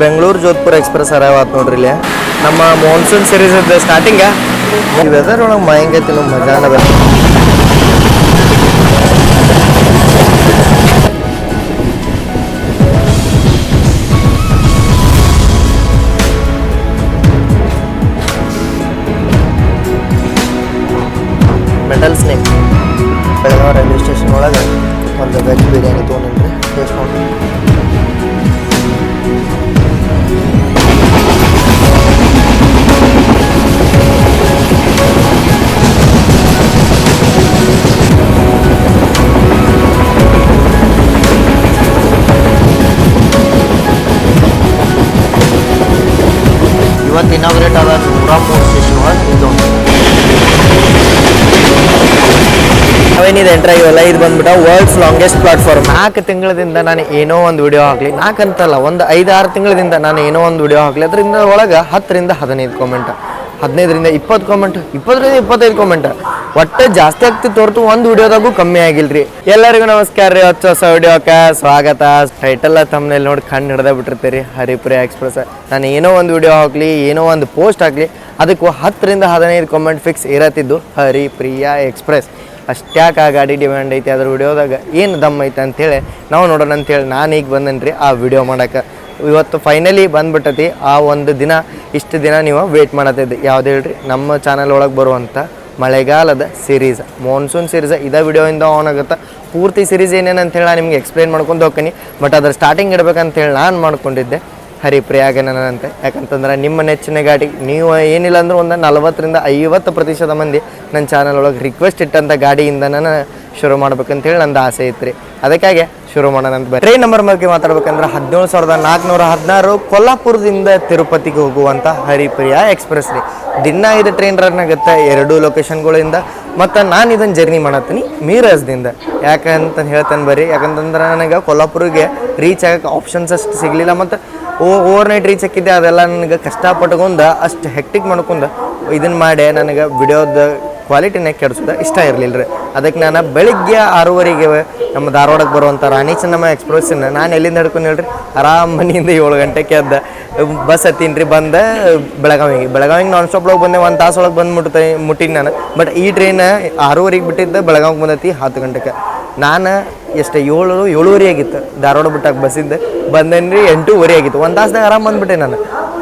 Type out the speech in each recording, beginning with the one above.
Bengaluru Jodhpur express ಅರಾವತ್ ನೋಡ್ರಿ ಇಲ್ಲಿ ನಮ್ಮ ಮಾನ್ಸೂನ್ ಸೀರೀಸ್ ಇದ್ದ ಸ್ಟಾರ್ಟಿಂಗ್ ಈ ವೆದರ್ ಒಳಗೆ ಮಯಂಗೈತಿ ನಮ್ಮ ಮಜಾನ ಅದ. Metal snake Belagavi railway station ಒಳಗೆ ಒಂದು ವೆಜ್ ಬಿರಿಯಾನಿ ತೊಗೊಂಡ್ರಿ ಟೇಸ್ಟ್ ನೋಡಿ. ಇವತ್ತು ಇನಾಗ್ರೇಟ್ ಆದ 103 ಸ್ಟೇಷನ್ ಒಳಗೆ ಇದು ನಾವೇನಿದೆ ಎಂಟ್ರ್ ಆಗಿವಲ್ಲ, ಇದು ಬಂದ್ಬಿಟ್ಟು ವರ್ಲ್ಡ್ಸ್ ಲಾಂಗೆಸ್ಟ್ ಪ್ಲಾಟ್ಫಾರ್ಮ್. 4 ತಿಂಗಳದಿಂದ ನಾನು ಏನೋ ಒಂದು ವಿಡಿಯೋ ಹಾಕಲಿ, 4 ಅಂತಲ್ಲ ಒಂದು 5-6 ತಿಂಗಳಿಂದ ನಾನು ಏನೋ ಒಂದು ವಿಡಿಯೋ ಹಾಕಲಿ, ಅದರಿಂದ ಒಳಗೆ 10ರಿಂದ 15 ಕಾಮೆಂಟ್, 15ರಿಂದ 20 ಕಾಮೆಂಟ್, 20ರಿಂದ 25 ಕಾಮೆಂಟ್, ಒಟ್ಟು ಜಾಸ್ತಿ ಆಗ್ತಿತ್ತು ಹೊರತು ಒಂದು ವಿಡಿಯೋದಾಗೂ ಕಮ್ಮಿ ಆಗಿಲ್ರಿ. ಎಲ್ಲರಿಗೂ ನಮಸ್ಕಾರ ರೀ, ಹೊಸ ವಿಡಿಯೋಕ್ಕೆ ಸ್ವಾಗತ. ಟೈಟಲ್ ತಮ್ಮನೇಲಿ ನೋಡಿ ಕಣ್ಣು ಹಿಡ್ದ ಬಿಟ್ಟಿರ್ತೀರಿ ಹರಿಪ್ರಿಯಾ ಎಕ್ಸ್ಪ್ರೆಸ್. ನಾನು ಏನೋ ಒಂದು ವಿಡಿಯೋ ಹಾಕಲಿ, ಏನೋ ಒಂದು ಪೋಸ್ಟ್ ಹಾಕಲಿ, ಅದಕ್ಕೂ 10ರಿಂದ 15 ಕಾಮೆಂಟ್ ಫಿಕ್ಸ್ ಇರತ್ತಿದ್ದು ಹರಿಪ್ರಿಯಾ ಎಕ್ಸ್ಪ್ರೆಸ್. ಅಷ್ಟ್ಯಾಕೆ ಆ ಗಾಡಿ ಡಿಮ್ಯಾಂಡ್ ಐತಿ, ಅದ್ರ ವಿಡಿಯೋದಾಗ ಏನು ದಮ್ ಐತೆ ಅಂಥೇಳಿ ನಾವು ನೋಡೋಣ ಅಂಥೇಳಿ ನಾನು ಈಗ ಬಂದೇನಿ ರೀ ಆ ವಿಡಿಯೋ ಮಾಡೋಕ್ಕೆ. ಇವತ್ತು ಫೈನಲಿ ಬಂದ್ಬಿಟ್ಟತಿ ಆ ಒಂದು ದಿನ. ಇಷ್ಟು ದಿನ ನೀವು ವೇಟ್ ಮಾಡತ್ತಿದ್ದೆ ಯಾವ್ದು ಹೇಳ್ರಿ, ನಮ್ಮ ಚಾನಲ್ ಒಳಗೆ ಬರುವಂಥ ಮಳೆಗಾಲದ ಸೀರೀಸ್, ಮಾನ್ಸೂನ್ ಸೀರೀಸ್. ಇದೇ ವಿಡಿಯೋಯಿಂದ ಆನ್ ಆಗುತ್ತೆ. ಪೂರ್ತಿ ಸೀರೀಸ್ ಏನೇನು ಅಂತೇಳಿ ನಾನು ನಿಮ್ಗೆ ಎಕ್ಸ್ಪ್ಲೇನ್ ಮಾಡ್ಕೊಂಡು ಹೋಗ್ತೀನಿ. ಬಟ್ ಅದ್ರ ಸ್ಟಾರ್ಟಿಂಗ್ ಇಡ್ಬೇಕಂತೇಳಿ ನಾನು ಮಾಡ್ಕೊಂಡಿದ್ದೆ ಹರಿಪ್ರಿಯಾಗೆ ನನ್ನಂತೆ. ಯಾಕಂತಂದ್ರೆ ನಿಮ್ಮ ನೆಚ್ಚಿನ ಗಾಡಿ ನೀವು ಏನಿಲ್ಲ ಅಂದ್ರೆ ಒಂದು 40ರಿಂದ 50% ಮಂದಿ ನನ್ನ ಚಾನಲ್ ಒಳಗೆ ರಿಕ್ವೆಸ್ಟ್ ಇಟ್ಟಂಥ ಗಾಡಿಯಿಂದ ನಾನು ಶುರು ಮಾಡ್ಬೇಕಂತೇಳಿ ನಂದು ಆಸೆ ಇತ್ತು ರೀ. ಅದಕ್ಕಾಗಿ ಶುರು ಮಾಡೋಣ ಅಂತ. ಟ್ರೈನ್ ನಂಬರ್ ಬಗ್ಗೆ ಮಾತಾಡ್ಬೇಕಂದ್ರೆ 17,416 ಕೊಲ್ಲಾಪುರದಿಂದ ತಿರುಪತಿಗೆ ಹೋಗುವಂಥ ಹರಿಪ್ರಿಯಾ ಎಕ್ಸ್ಪ್ರೆಸ್ ರೀ. ದಿನ ಇದು ಟ್ರೈನ್ ರನ್ ಆಗುತ್ತೆ 2 ಲೊಕೇಶನ್ಗಳಿಂದ. ಮತ್ತು ನಾನು ಇದನ್ನು ಜರ್ನಿ ಮಾಡತ್ತೀನಿ ಮೀರಜ್ದಿಂದ. ಯಾಕಂತ ಹೇಳ್ತೇನೆ ಬರ್ರಿ, ಯಾಕಂತಂದ್ರೆ ನನಗೆ ಕೊಲ್ಲಾಪುರಿಗೆ ರೀಚ್ ಆಗೋಕ್ಕೆ ಆಪ್ಷನ್ಸ್ ಅಷ್ಟು ಸಿಗಲಿಲ್ಲ. ಮತ್ತು ಓವರ್ ನೈಟ್ ರೀಚ್ ಹಾಕಿದ್ದೆ, ಅದೆಲ್ಲ ನನಗೆ ಕಷ್ಟಪಟ್ಕೊಂಡು ಅಷ್ಟು ಹೆಕ್ಟಿಕ್ ಮಾಡ್ಕೊಂಡು ಇದನ್ನು ಮಾಡಿ ನನಗೆ ವಿಡಿಯೋದ ಕ್ವಾಲಿಟಿನೇ ಕೆಡಿಸೋದು ಇಷ್ಟ ಇರಲಿಲ್ಲ ರೀ. ಅದಕ್ಕೆ ನಾನು ಬೆಳಿಗ್ಗೆ 6:30ಗೆ ನಮ್ಮ ಧಾರವಾಡಕ್ಕೆ ಬರುವಂಥ ರಾಣಿ ಚೆನ್ನಮ್ಮ ಎಕ್ಸ್ಪ್ರೆಸ್ಸನ್ನು ನಾನು ಎಲ್ಲಿಂದ ಹಿಡ್ಕೊಂಡು ಹೇಳ್ರಿ, ಆರಾಮ್ ಮನೆಯಿಂದ 7 ಗಂಟೆಗೆ ಎದ್ದು ಬಸ್ ಹತ್ತೀನಿ ರೀ. ಬಂದು ಬೆಳಗಾವಿಗೆ ನಾನ್ ಸ್ಟಾಪ್ ಒಳಗೆ ಬಂದೆ, 1 ತಾಸು ಒಳಗೆ ಬಂದು ಮುಟ್ಟಿನಿ ನಾನು. ಬಟ್ ಈ ಟ್ರೈನ್ 6:30ಗೆ ಬಿಟ್ಟಿದ್ದೆ, ಬೆಳಗಾವಿಗೆ ಬಂದೈತಿ 10 ಗಂಟೆಗೆ. ನಾನು ಎಷ್ಟು 7:30 ಆಗಿತ್ತು ಧಾರವಾಡ ಬಿಟ್ಟಾಗ ಬಸ್ಸಿದ್ದೆ. ಬಂದೇನಿ ರೀ 8:30 ಆಗಿತ್ತು. 1 ತಾಸ್ದಾಗ ಆರಾಮ್ ಬಂದುಬಿಟ್ಟೆ ನಾನು.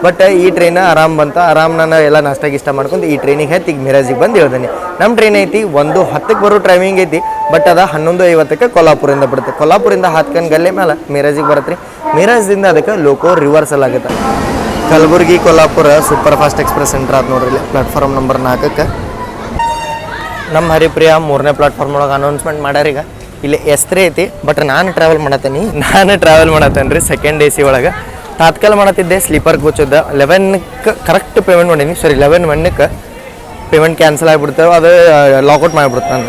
ಬಟ್ ಈ ಟ್ರೈನ್ ಆರಾಮ್ ಬಂತು. ನಾನು ಎಲ್ಲ ನಾಷ್ಟ ಮಾಡ್ಕೊಂಡು ಈ ಟ್ರೈನಿಗೆ ಹತ್ತಿ ಈಗ ಮಿರಾಜಿಗೆ ಬಂದು ಹೇಳ್ದೇನೆ. ನಮ್ಮ ಟ್ರೈನ್ ಐತಿ 1:10ಕ್ಕೆ ಬರೋ ಟೈಮಿಂಗ್ ಐತಿ. ಬಟ್ ಅದು 11:50ಕ್ಕೆ ಕೊಲ್ಲಾಪುರಿಂದ ಬಿಡುತ್ತೆ. ಕೊಲ್ಲಾಪುರಿಂದ ಹಾತ್ಕೊಂಡು ಗಲ್ಲೆ ಮೇಲೆ ಮಿರಾಜಿಗೆ ಬರುತ್ತೆ ರೀ. ಮಿರಾಜ್ದಿಂದ ಅದಕ್ಕೆ ಲೋಕೋ ರಿವರ್ಸಲ್ ಆಗುತ್ತೆ. Kalaburagi Kolhapur super fast express ಸೆಂಟ್ರ್ ಆದ ನೋಡ್ರಿ. ಪ್ಲಾಟ್ಫಾರ್ಮ್ ನಂಬರ್ 4ಕ್ಕೆ ನಮ್ಮ ಹರಿಪ್ರಿಯಾ 3ನೇ ಪ್ಲಾಟ್ಫಾರ್ಮ್ ಒಳಗೆ ಅನೌನ್ಸ್ಮೆಂಟ್ ಮಾಡ್ಯಾರ. ಈಗ ಇಲ್ಲಿ S3 ಐತಿ. ಬಟ್ ನಾನು ಟ್ರಾವೆಲ್ ಮಾಡತ್ತೇನೆ ರೀ ಸೆಕೆಂಡ್ AC ಒಳಗೆ. ತಾತ್ಕಾಲ ಮಾಡತ್ತಿದ್ದೆ ಸ್ಲೀಪರ್ ಕೋಚದ್ದು. 11ಕ್ಕೆ ಕರೆಕ್ಟ್ ಪೇಮೆಂಟ್ ಮಾಡೀನಿ. 11:01ಕ್ಕೆ ಪೇಮೆಂಟ್ ಕ್ಯಾನ್ಸಲ್ ಆಗಿಬಿಡ್ತೇವೆ. ಅದು ಲಾಕೌಟ್ ಮಾಡಿಬಿಡ್ತು ನಾನು.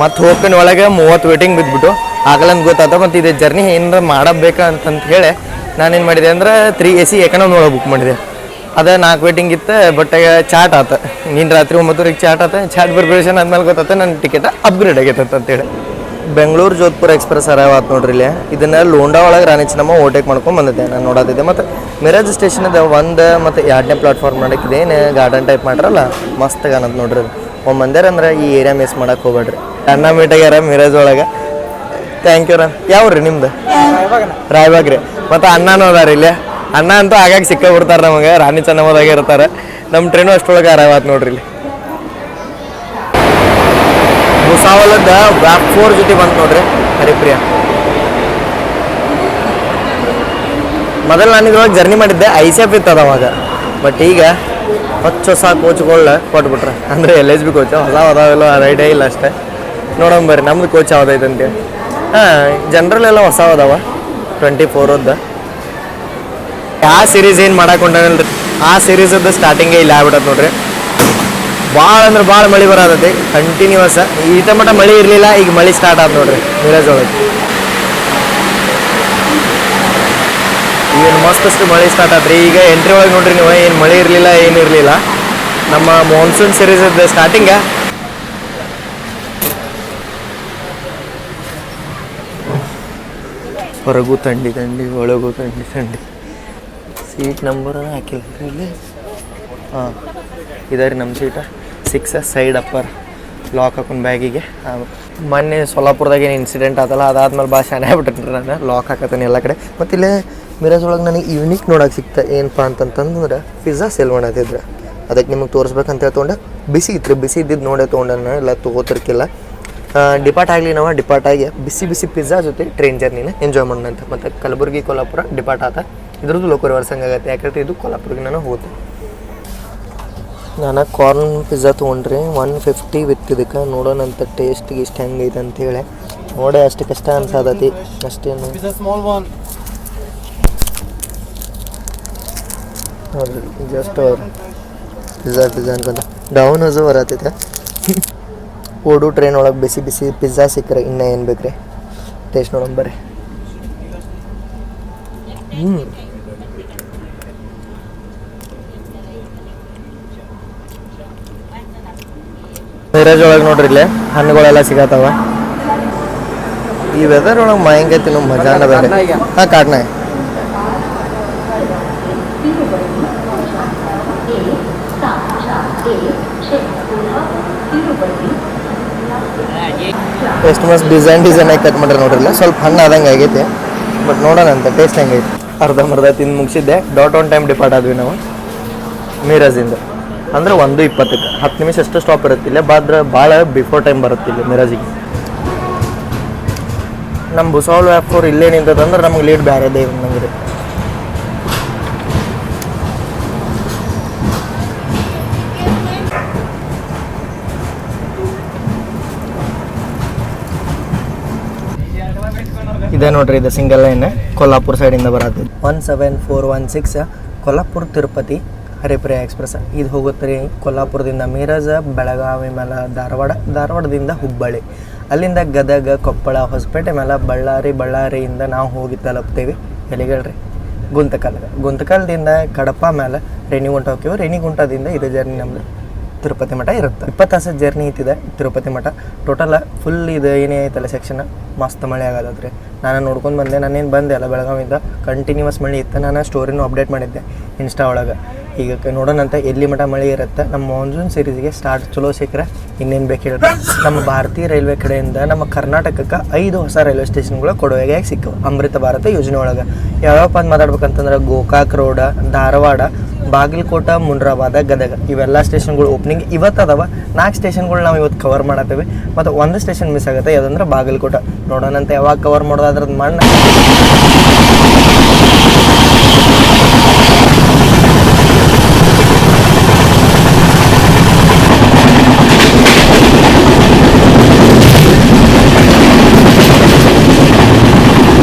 ಮತ್ತು ಹೋಗ್ತೀನಿ ಒಳಗೆ 30 ವೇಟಿಂಗ್ ಬಿದ್ದುಬಿಟ್ಟು ಆಗಲಂತ ಗೊತ್ತಾಯ್ತು. ಮತ್ತು ಇದು ಜರ್ನಿ ಏನಾರ ಮಾಡಬೇಕಾ ಅಂತಂತ ಹೇಳಿ ನಾನೇನು ಮಾಡಿದೆ ಅಂದ್ರೆ 3 AC ಎಕನಾಮಿ ಒಳಗೆ ಬುಕ್ ಮಾಡಿದೆ. ಅದು 4 ವೇಟಿಂಗ್ ಇತ್ತು. ಬಟ್ ಚಾಟ್ ಆತ, ನೀನು ರಾತ್ರಿ 9:00ಗೆ ಚಾಟ್ ಆತ. ಚಾಟ್ ಪ್ರಿಪ್ರೇಷನ್ ಆದ್ಮೇಲೆ ಗೊತ್ತಾಯ್ತು ನನ್ನ ಟಿಕೆಟ್ ಅಪ್ಗ್ರೇಡ್ ಆಗೈತೆ ಅಂತೇಳಿ. ಬೆಂಗಳೂರು ಜೋಧ್ಪುರ ಎಕ್ಸ್ಪ್ರೆಸ್ ಅರಾವತ್ ನೋಡ್ರಿ ಇಲ್ಲಿ. ಇದನ್ನು ಲೋಂಡಾ ಒಳಗೆ ರಾಣಿ ಚೆನ್ನಮ್ಮ ಓವರ್ಟೇಕ್ ಮಾಡ್ಕೊಂಡು ಬಂದಿದ್ದೆ ನಾನು ನೋಡೋದಿದ್ದೆ. ಮತ್ತು ಮಿರಾಜ್ ಸ್ಟೇಷನ್ದ 1 ಮತ್ತು 2ನೇ ಪ್ಲಾಟ್ಫಾರ್ಮ್ ನೋಡೋಕ್ಕಿದೆ. ಏನು ಗಾರ್ಡನ್ ಟೈಪ್ ಮಾಡ್ರಲ್ಲ ಮಸ್ತ್ ಕಾಣತ್ತೆ ನೋಡ್ರಿ. ಮಂದಿರ ಅಂದ್ರೆ ಈ ಏರಿಯಾ ಮಿಸ್ ಮಾಡೋಕೆ ಹೋಗ್ಬೇಡ್ರಿ. ಅಣ್ಣ ಮೀಟಾಗ್ಯಾರ ಮಿರಾಜ್ ಒಳಗೆ. Thank you. ಯಾವ್ರಿ ನಿಮ್ದು? ರಾಯಬಾಗ್ ರೀ. ಮತ್ತು ಅಣ್ಣನೂ ಅದಾರ ಇಲ್ಲಿ. ಅಣ್ಣ ಅಂತೂ ಆಗಾಗ ಸಿಕ್ಕ ಬಿಡ್ತಾರೆ ನಮಗೆ, ರಾಣಿ ಚೆನ್ನಮ್ಮದಾಗೆ ಇರ್ತಾರೆ. ನಮ್ಮ ಟ್ರೈನು ಅಷ್ಟೊಳಗೆ ಅರಾವತ್ ನೋಡ್ರಿ ಇಲ್ಲಿ. ಭೂಸಾವಲದ ವ್ಯಾಪ್ 4 ಜೊತೆ ಬಂತು ನೋಡ್ರಿ ಹರಿಪ್ರಿಯಾ. ಮೊದಲು ನಾನು ಇದ್ರೊಳಗೆ ಜರ್ನಿ ಮಾಡಿದ್ದೆ ICF ಇತ್ತದ ಅವಾಗ. ಬಟ್ ಈಗ ಹೊಸ ಕೋಚ್ಗಳನ್ನ ಕೊಟ್ಬಿಟ್ರೆ, ಅಂದರೆ LHB ಕೋಚ್ ಹೊಸ ಅದಾವೆಲ್ಲ ರೈಡೇ ಇಲ್ಲ ಅಷ್ಟೇ. ನೋಡೋಣ ಬರ್ರಿ ನಮ್ದು ಕೋಚ್ ಯಾವ್ದೈತೆ ಅಂತೇಳಿ. ಜನರಲ್ ಎಲ್ಲ ಹೊಸ ಅದಾವ 24ದ್ದು. ಆ ಸೀರೀಸ್ ಏನು ಮಾಡಾಕೊಂಡೇನಲ್ರಿ, ಆ ಸೀರೀಸದ್ದು ಸ್ಟಾರ್ಟಿಂಗೇ ಇಲ್ಲಿ ಆಗ್ಬಿಟ್ಟದ ನೋಡ್ರಿ. ಭಾಳ ಅಂದ್ರೆ ಭಾಳ ಮಳೆ ಬರತೈತಿ ಕಂಟಿನ್ಯೂಸ್. ಈತ ಮಟ್ಟ ಮಳೆ ಇರಲಿಲ್ಲ, ಈಗ ಮಳೆ ಸ್ಟಾರ್ಟ್ ಆದ ನೋಡ್ರಿ ಮಿರಾಜ್ ಒಳಗೆ. ಏನು ಮಸ್ತಷ್ಟು ಮಳೆ ಸ್ಟಾರ್ಟ್ ಆತ್ರಿ. ಈಗ ಎಂಟ್ರಿ ಒಳಗೆ ನೋಡ್ರಿ ನೀವು, ಏನು ಮಳೆ ಇರಲಿಲ್ಲ ಏನಿರಲಿಲ್ಲ. ನಮ್ಮ ಮಾನ್ಸೂನ್ ಸೀರೀಸದ್ದು ಸ್ಟಾರ್ಟಿಂಗ ಹೊರಗೂ ಥಂಡಿ ಥಂಡಿ, ಒಳಗೂ ಥಂಡಿ ಥಂಡಿ. ಸೀಟ್ ನಂಬರ್ ಹಾಕಿಲ್ಲ ಇಲ್ಲಿ. ಹಾಂ ಇದೆ ರೀ ನಮ್ಮ ಸೀಟ 6 ಸೈಡ್ ಅಪ್ಪರ್ ಲಾಕ್ ಹಾಕೊಂಡು ಬ್ಯಾಗಿಗೆ. ಮೊನ್ನೆ ಸೊಲ್ಲಾಪುರದಾಗ ಏನು ಇನ್ಸಿಡೆಂಟ್ ಆತಲ್ಲ, ಅದಾದ್ಮೇಲೆ ಭಾಳ ಶಾನೆ ಆಗ್ಬಿಟ್ರಿ ನಾನು. ಲಾಕ್ ಹಾಕತ್ತಾನೆ ಎಲ್ಲ ಕಡೆ. ಮತ್ತು ಇಲ್ಲೇ ಮಿರಾಜ್ ಒಳಗೆ ನನಗೆ ಯೂನಿಕ್ ನೋಡೋಕೆ ಸಿಕ್ತ ಏನಪ್ಪ ಅಂತಂತಂದ್ರೆ ಪಿಜ್ಜಾ ಸೇಲ್ ಮಾಡತ್ತಿದ್ರೆ. ಅದಕ್ಕೆ ನಿಮಗೆ ತೋರಿಸ್ಬೇಕಂತ ತೊಗೊಂಡೆ. ಬಿಸಿ ಇತ್ತು ರೀ, ಬಿಸಿ ಇದ್ದಿದ್ದು ನೋಡೇ ತೊಗೊಂಡೆ. ಎಲ್ಲ ತೊಗೋತಿರ್ಕಿಲ್ಲ. ಡಿಪಾರ್ಟ್ ಆಗಲಿ ನಾವು ಡಿಪಾರ್ಟ್ ಆಗಿ ಬಿಸಿ ಬಿಸಿ ಪಿಜ್ಜಾ ಜೊತೆ ಟ್ರೈನ್ ಜರ್ನಿನ ಎಂಜಾಯ್ ಮಾಡೋಣ ಅಂತ. ಮತ್ತು ಕಲಬುರಗಿ ಕೊಲ್ಲಾಪುರ ಡಿಪಾರ್ಟ್ ಆತ. ಇದ್ರದ್ದು ಲೋಕಲ್ ವರ್ಷಂಗೆ ಆಗುತ್ತೆ, ಯಾಕಂದ್ರೆ ಇದು ಕೊಲ್ಲಾಪುರಗೆ ನಾನು ಹೋದೆ. ನಾನು ಕಾರ್ನ್ ಪಿಜ್ಜಾ ತೊಗೊಂಡ್ರಿ 150 ವಿತ್ ಇದಕ್ಕೆ. ನೋಡೋಣ ಅಂತ ಟೇಸ್ಟ್ ಇಷ್ಟು ಹೆಂಗೈತೆ ಅಂತೇಳಿ. ನೋಡೇ ಅಷ್ಟು ಕಷ್ಟ ಅನ್ಸತೈತಿ ಅಷ್ಟೇನು. ನೋಡ್ರಿ ಜಸ್ಟ್ ಪಿಜ್ಜಾ ಅನ್ಕೊಂತ ಡೌನ್ ಹಸು ಬರತೈತೆ. ಓಡು ಟ್ರೈನ್ ಒಳಗೆ ಬಿಸಿ ಬಿಸಿ ಪಿಜ್ಜಾ ಸಿಕ್ಕರೆ ಇನ್ನೂ ಏನು ಬೇಕ್ರಿ. ಟೇಸ್ಟ್ ನೋಡೋಣ ಬರ್ರಿ. ಮಿರಾಜ್ ಒಳಗೆ ನೋಡ್ರಿ ಇಲ್ಲೇ ಹಣ್ಣುಗಳೆಲ್ಲ ಸಿಗತ್ತವ. ಈ ವೆದರ್ ಒಳಗೆ ಮಾಯಂಗೆ ತಿನ್ನೋ ಮಜಾನ ಬೇರೆ. ಹಾಂ ಕಾಟ್ನ ಎಷ್ಟು ಮಸ್ತ್ ಡಿಸೈನ್ ಆಗಿ ಕಟ್ ಮಾಡ್ರಿ ನೋಡ್ರಿಲ್ಲ. ಸ್ವಲ್ಪ ಹಣ್ಣು ಆದಂಗೆ ಆಗೈತೆ, ಬಟ್ ನೋಡೋಣ ಅಂತ ಟೇಸ್ಟ್ ಹೆಂಗೈತೆ. ಅರ್ಧಂಬರ್ಧ ತಿಂದು ಮುಗಿಸಿದ್ದೆ. ಡಾಟ್ ಆನ್ ಟೈಮ್ ಡಿಪಾರ್ಟ್ ಆದ್ವಿ ನಾವು ಮಿರಾಜಿಂದ. ಅಂದರೆ 1:20 10 ನಿಮಿಷ ಅಷ್ಟು ಸ್ಟಾಪ್ ಇರುತ್ತಿಲ್ಲ. ಭಾಳ ಬಿಫೋರ್ ಟೈಮ್ ಬರುತ್ತಿಲ್ಲ ಮಿರಾಜಿಗೆ. ನಮ್ಮ ಭುಸಾವಲ್ ವ್ಯಾಪ್ ಇಲ್ಲೇ ನಿಂತದಂದ್ರೆ ನಮ್ಗೆ ಲೀಡ್ ಬೇರೆದೇ ನಂಗೆ. ಇದೆ ನೋಡ್ರಿ, ಇದು ಸಿಂಗಲ್ ಲೈನ್ ಕೊಲ್ಲಾಪುರ ಸೈಡಿಂದ ಬರತ್ತೆ. 17416 ಕೊಲ್ಲಾಪುರ ತಿರುಪತಿ ಹರಿಪ್ರಿಯಾ ಎಕ್ಸ್ಪ್ರೆಸ್. ಇದು ಹೋಗುತ್ತೆ ರೀ ಕೊಲ್ಲಾಪುರದಿಂದ ಮಿರಾಜ, ಬೆಳಗಾವಿ ಮೇಲೆ ಧಾರವಾಡದಿಂದ ಹುಬ್ಬಳ್ಳಿ, ಅಲ್ಲಿಂದ ಗದಗ, ಕೊಪ್ಪಳ, ಹೊಸಪೇಟೆ ಮೇಲೆ ಬಳ್ಳಾರಿಯಿಂದ ನಾವು ಹೋಗಿ ತಲುಪ್ತೇವೆ ಎಲ್ಲಿಗಳ್ರಿ ಗುಂತಕಲ್ದಿಂದ ಕಡಪ ಮೇಲೆ ರೇಣಿಗುಂಟ ಹೋಗ್ತೀವಿ. ರೇಣಿಗುಂಟದಿಂದ ಇದು ಜರ್ನಿ ನಮ್ಮದು ತಿರುಪತಿ ಮಠ ಇರುತ್ತೆ. 20 ತಾಸು ಜರ್ನಿ ಐತಿದೆ ತಿರುಪತಿ ಮಠ. ಟೋಟಲ್ ಫುಲ್ ಇದು ಏನೇ ಐತಲ್ಲ ಸೆಕ್ಷನ್ ಮಸ್ತ್ ಮಳೆ ಆಗೋದ್ರಿ. ನಾನು ನೋಡ್ಕೊಂಡು ಬಂದೆ. ನಾನೇನು ಬಂದೆ ಅಲ್ಲ ಬೆಳಗಾವಿಂದ, ಕಂಟಿನ್ಯೂಸ್ ಮಳೆ ಇತ್ತು. ನಾನು ಸ್ಟೋರಿನೂ ಅಪ್ಡೇಟ್ ಮಾಡಿದ್ದೆ ಇನ್ಸ್ಟಾ ಒಳಗೆ. ಈಗ ನೋಡೋಣಂತ ಎಲ್ಲಿ ಮಠ ಮಳೆ ಇರುತ್ತೆ. ನಮ್ಮ ಮಾನ್ಸೂನ್ ಸೀರೀಸ್ಗೆ ಸ್ಟಾರ್ಟ್ ಚಲೋ ಸಿಕ್ಕರೆ ಇನ್ನೇನು ಬೇಕು ಹೇಳ್ರಿ. ನಮ್ಮ ಭಾರತೀಯ ರೈಲ್ವೆ ಕಡೆಯಿಂದ ನಮ್ಮ ಕರ್ನಾಟಕಕ್ಕೆ 5 ಹೊಸ ರೈಲ್ವೆ ಸ್ಟೇಷನ್ಗಳು ಕೊಡುಗೆಯಾಗಿ ಸಿಕ್ಕವು ಅಮೃತ ಭಾರತ ಯೋಜನೆ ಒಳಗೆ. ಯಾವ್ಯಾವಪ್ಪ ಅಂತ ಮಾತಾಡ್ಬೇಕಂತಂದ್ರೆ ಗೋಕಾಕ್ ರೋಡ, ಧಾರವಾಡ, ಬಾಗಲಕೋಟ, ಮುನ್ರಾಬಾದ, ಗದಗ ಇವೆಲ್ಲ ಸ್ಟೇಷನ್ಗಳು ಓಪನಿಂಗ್ ಇವತ್ತು ಅದಾವ. 4 ಸ್ಟೇಷನ್ಗಳು ನಾವು ಇವತ್ತು ಕವರ್ ಮಾಡತ್ತೇವೆ. ಮತ್ತು 1 ಸ್ಟೇಷನ್ ಮಿಸ್ ಆಗುತ್ತೆ, ಯಾವುದಂದ್ರೆ ಬಾಗಲಕೋಟ. ನೋಡೋಣಂತ ಯಾವಾಗ ಕವರ್ ಮಾಡೋದು ಅದ್ರದ್ದು ಮಣ್ಣು.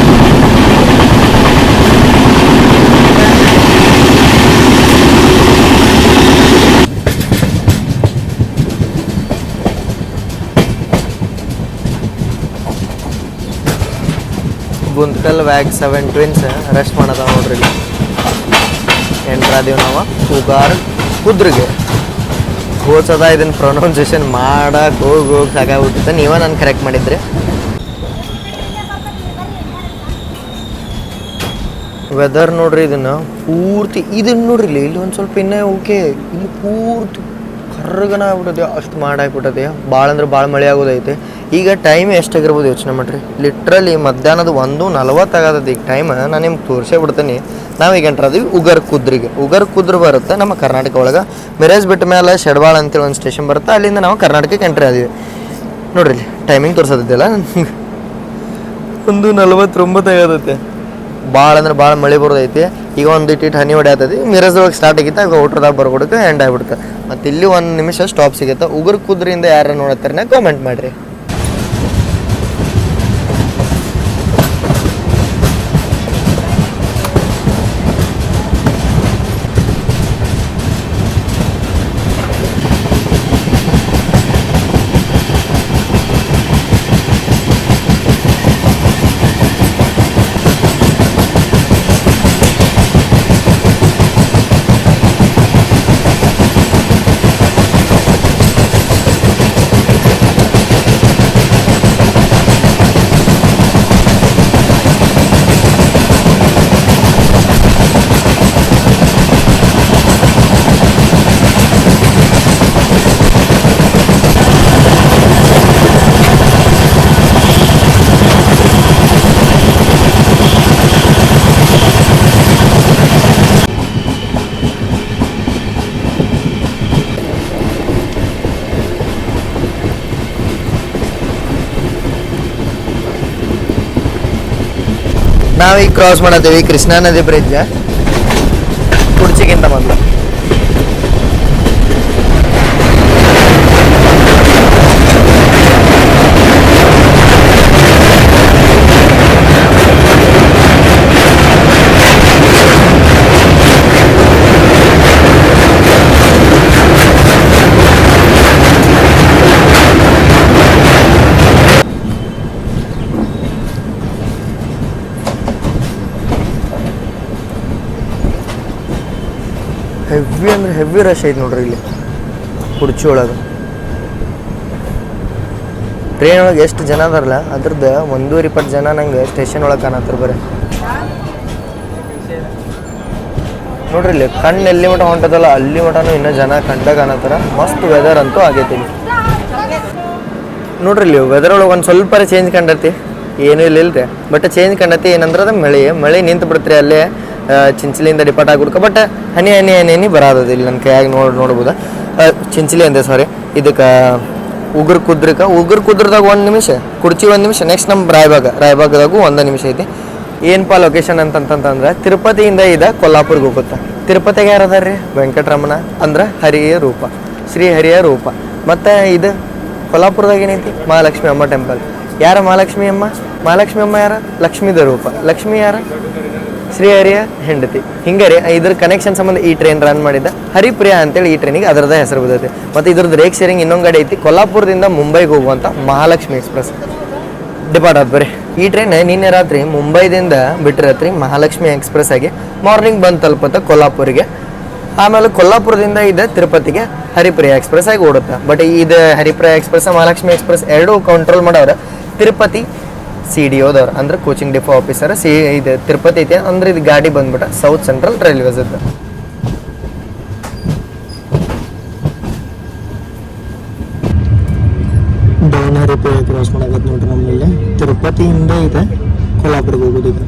ಗುಂತಕಲ್ ವ್ಯಾಗ್ 7 ಟ್ವಿನ್ಸ್ ರೆಸ್ಟ್ ಮಾಡದ ನೋಡ್ರಿ. ಎಂಟ್ರಾದೀವಿ ನಾವು ಕುದ್ರಿಗೆ. ಹೋಗ್ಸದ ಇದನ್ನು ಪ್ರೊನೌನ್ಸಿಯೇಷನ್ ಮಾಡಕ್ಕೆ ಹೋಗಿ ಸಾಕಾಗ್ಬಿಟ್ಟಿತ್ತು. ನೀವೇ ನಾನು ಕರೆಕ್ಟ್ ಮಾಡಿದ್ರಿ. ವೆದರ್ ನೋಡ್ರಿ, ಇದನ್ನು ಪೂರ್ತಿ ಇದನ್ನು ನೋಡ್ರಿ ಇಲ್ಲಿ ಒಂದು ಸ್ವಲ್ಪ ಇನ್ನೇ ಓಕೆ. ಇಲ್ಲಿ ಪೂರ್ತಿ ಕರ್ರಗನ ಆಗ್ಬಿಟ್ಟದೆ, ಅಷ್ಟು ಮಾಡಾಕ್ಬಿಟ್ಟದೆ. ಭಾಳ ಅಂದ್ರೆ ಭಾಳ ಮಳೆ ಆಗೋದೈತೆ. ಈಗ ಟೈಮ್ ಎಷ್ಟಾಗಿರ್ಬೋದು ಯೋಚನೆ ಮಾಡಿರಿ. ಲಿಟ್ರಲಿ ಮಧ್ಯಾಹ್ನದ 1:40 ಆಗತೈತಿ ಈಗ ಟೈಮ್. ನಾನು ನಿಮ್ಗೆ ತೋರಿಸೇ ಬಿಡ್ತೀನಿ. ನಾವೀಗ ಎಂಟ್ರಾದೀವಿ ಉಗರ್ ಕುದ್ರ ಬರುತ್ತೆ ನಮ್ಮ ಕರ್ನಾಟಕ ಒಳಗೆ. ಮಿರಾಜ್ ಬಿಟ್ಟ ಮೇಲೆ ಶೆಡ್ವಾಳ ಅಂತೇಳಿ ಒಂದು ಸ್ಟೇಷನ್ ಬರುತ್ತೆ. ಅಲ್ಲಿಂದ ನಾವು ಕರ್ನಾಟಕಕ್ಕೆ ಎಂಟ್ರಿ ಆದೀವಿ. ನೋಡ್ರಿ ಟೈಮಿಂಗ್ ತೋರಿಸೋದಿಲ್ಲ 1:49 ಆಗತೈತೆ. ಭಾಳ ಅಂದ್ರೆ ಭಾಳ ಮಳೆ ಬರೋದೈತಿ. ಈಗ ಒಂದು ಇಟ್ಟಿಟ್ಟು ಹನಿ ಹೊಡೆಯತೈತಿ. ಮಿರಾಜ್ದೊಳಗೆ ಸ್ಟಾರ್ಟ್ ಆಗಿತ್ತು, ಆಗ ಔಟ್ರದಾಗ ಬರ್ಬಿಡುತ್ತೆ, ಎಂಡ್ ಆಗಿಬಿಡುತ್ತೆ. ಮತ್ತು ಇಲ್ಲಿ 1 ನಿಮಿಷ ಸ್ಟಾಪ್ ಸಿಗುತ್ತೆ. ಉಗರ್ ಕುದ್ರಿಂದ ಯಾರು ನೋಡತ್ತಾರನ್ನ ಕಾಮೆಂಟ್ ಮಾಡಿರಿ. ನಾವೀಗ ಕ್ರಾಸ್ ಮಾಡತ್ತೀವಿ ಕೃಷ್ಣಾ ನದಿ ಬ್ರಿಡ್ಜ್ ಕುರ್ಚಿಗಿಂತ ಮೊದಲು. ಹೆವಿ ಅಂದ್ರೆ ಹೆವಿ ರಶ್ ಐತೆ ನೋಡ್ರಿ ಇಲ್ಲಿ ಕುರ್ಚಿ ಒಳಗೆ. ಟ್ರೈನ್ ಒಳಗೆ ಎಷ್ಟು ಜನ ಅದಾರಲ್ಲ ಅದ್ರದ್ದು 120 ಜನ ನಂಗೆ ಸ್ಟೇಷನ್ ಒಳಗೆ ಕಾಣತ್ತಾರ ಬರೀ. ನೋಡ್ರಿ ಇಲ್ಲಿ ಕಣ್ಣು ಎಲ್ಲಿ ಮಟ ಹೊಂಟದಲ್ಲ ಅಲ್ಲಿ ಮಟನೂ ಇನ್ನೂ ಜನ ಕಂಡ ಕಾಣತ್ತಾರ. ಮಸ್ತ್ ವೆದರ್ ಅಂತೂ ಆಗೈತಿ ಇಲ್ಲಿ. ನೋಡ್ರಿ ಇಲ್ಲಿ ವೆದರ್ ಒಳಗೆ ಒಂದು ಸ್ವಲ್ಪ ಚೇಂಜ್ ಕಂಡೈತಿ, ಏನೂ ಇಲ್ಲರಿ ಬಟ್ ಚೇಂಜ್ ಕಂಡೈತಿ. ಏನಂದ್ರೆ ಅದು ಮಳೆ ನಿಂತು ಬಿಡ್ತ್ರಿ ಅಲ್ಲೇ ಚಿಂಚಲಿಯಿಂದ ಡಿಪಾರ್ಟ್ ಆಗ್ಬಿಡ್ಕ. ಬಟ್ ಹನಿ ಬರೋದಿಲ್ಲ ನನ್ನ ಕೈಯಾಗಿ ನೋಡ್ಬೋದು. ಚಿಂಚಲಿ ಅಂದೆ ಸಾರಿ, ಇದಕ್ಕೆ ಉಗುರು ಕುದ್ರದಾಗ 1 ನಿಮಿಷ, ಕುರ್ಚಿ 1 ನಿಮಿಷ. ನೆಕ್ಸ್ಟ್ ನಮ್ಮ ರಾಯಬಾಗದಾಗೂ 1 ನಿಮಿಷ ಐತಿ. ಏನಪ್ಪ ಲೊಕೇಶನ್ ಅಂತಂತಂದ್ರೆ ತಿರುಪತಿಯಿಂದ ಇದೆ ಕೊಲ್ಲಾಪುರ್ಗೆ ಹೋಗುತ್ತೆ. ತಿರುಪತಿಗೆ ಯಾರು ಅದಾರ ರೀ? ವೆಂಕಟರಮಣ ಅಂದ್ರೆ ಹರಿಯ ರೂಪ, ಶ್ರೀ ಹರಿಯ ರೂಪ. ಮತ್ತು ಇದು ಕೊಲ್ಲಾಪುರದಾಗ ಏನೈತಿ? ಮಹಾಲಕ್ಷ್ಮಿ ಅಮ್ಮ ಟೆಂಪಲ್. ಯಾರ ಮಹಾಲಕ್ಷ್ಮಿ ಅಮ್ಮ ಯಾರ? ಲಕ್ಷ್ಮೀದ ರೂಪ. ಲಕ್ಷ್ಮಿ ಯಾರ? ಶ್ರೀಹರಿಯ ಹೆಂಡತಿ. ಹಿಂಗೆ ರೀ ಇದ್ರ ಕನೆಕ್ಷನ್ ಸಂಬಂಧ ಈ ಟ್ರೈನ್ ರನ್ ಮಾಡಿದ್ದ ಹರಿಪ್ರಿಯಾ ಅಂತೇಳಿ ಈ ಟ್ರೈನಿಗೆ ಅದರದ್ದೇ ಹೆಸರು ಬರ್ತೈತಿ. ಮತ್ತು ಇದ್ರದ್ದು ರೇಕ್ ಶೇರಿಂಗ್ ಇನ್ನೊಂದು ಗಾಡಿ ಐತಿ, ಕೊಲ್ಲಾಪುರದಿಂದ ಮುಂಬೈಗೆ ಹೋಗುವಂಥ ಮಹಾಲಕ್ಷ್ಮಿ ಎಕ್ಸ್ಪ್ರೆಸ್ ಡಿಪಾರ್ಟ್ ಆದ ಬರೀ. ಈ ಟ್ರೈನ್ ನಿನ್ನೆ ರಾತ್ರಿ ಮುಂಬೈದಿಂದ ಬಿಟ್ಟಿರತ್ರಿ ಮಹಾಲಕ್ಷ್ಮಿ ಎಕ್ಸ್ಪ್ರೆಸ್ ಆಗಿ ಮಾರ್ನಿಂಗ್ ಬಂದು ತಲುಪುತ್ತೆ ಕೊಲ್ಲಾಪುರಿಗೆ. ಆಮೇಲೆ ಕೊಲ್ಲಾಪುರದಿಂದ ಇದೆ ತಿರುಪತಿಗೆ ಹರಿಪ್ರಿಯಾ ಎಕ್ಸ್ಪ್ರೆಸ್ ಆಗಿ ಓಡುತ್ತೆ. ಬಟ್ ಇದು ಹರಿಪ್ರಿಯಾ ಎಕ್ಸ್ಪ್ರೆಸ್ ಮಹಾಲಕ್ಷ್ಮಿ ಎಕ್ಸ್ಪ್ರೆಸ್ ಎರಡೂ ಕಂಟ್ರೋಲ್ ಮಾಡೋರು ತಿರುಪತಿ CDOದವ್ರು ಅಂದ್ರೆ ಕೋಚಿಂಗ್ ಡಿಪೋ ಆಫೀಸರ್. ಇದು ತಿರುಪತಿ ಐತೆ ಅಂದ್ರೆ ಇದು ಗಾಡಿ ಬಂದ್ಬಿಟ್ಟ ಸೌತ್ ಸೆಂಟ್ರಲ್ ರೈಲ್ವೇಸ್ ಅದು. ಡೌನ್ ಹರಿಪ್ರಿಯಾ ಕ್ರಾಸ್ ಮಾಡಕತ್ ನೋಡ್ರಿ ನಮ್ಮಲ್ಲಿ. ತಿರುಪತಿಯಿಂದ ಇದೆ ಕೊಲ್ಲಾಪುರಕ್ಕೆ ಹೋಗೋದಿದೆ.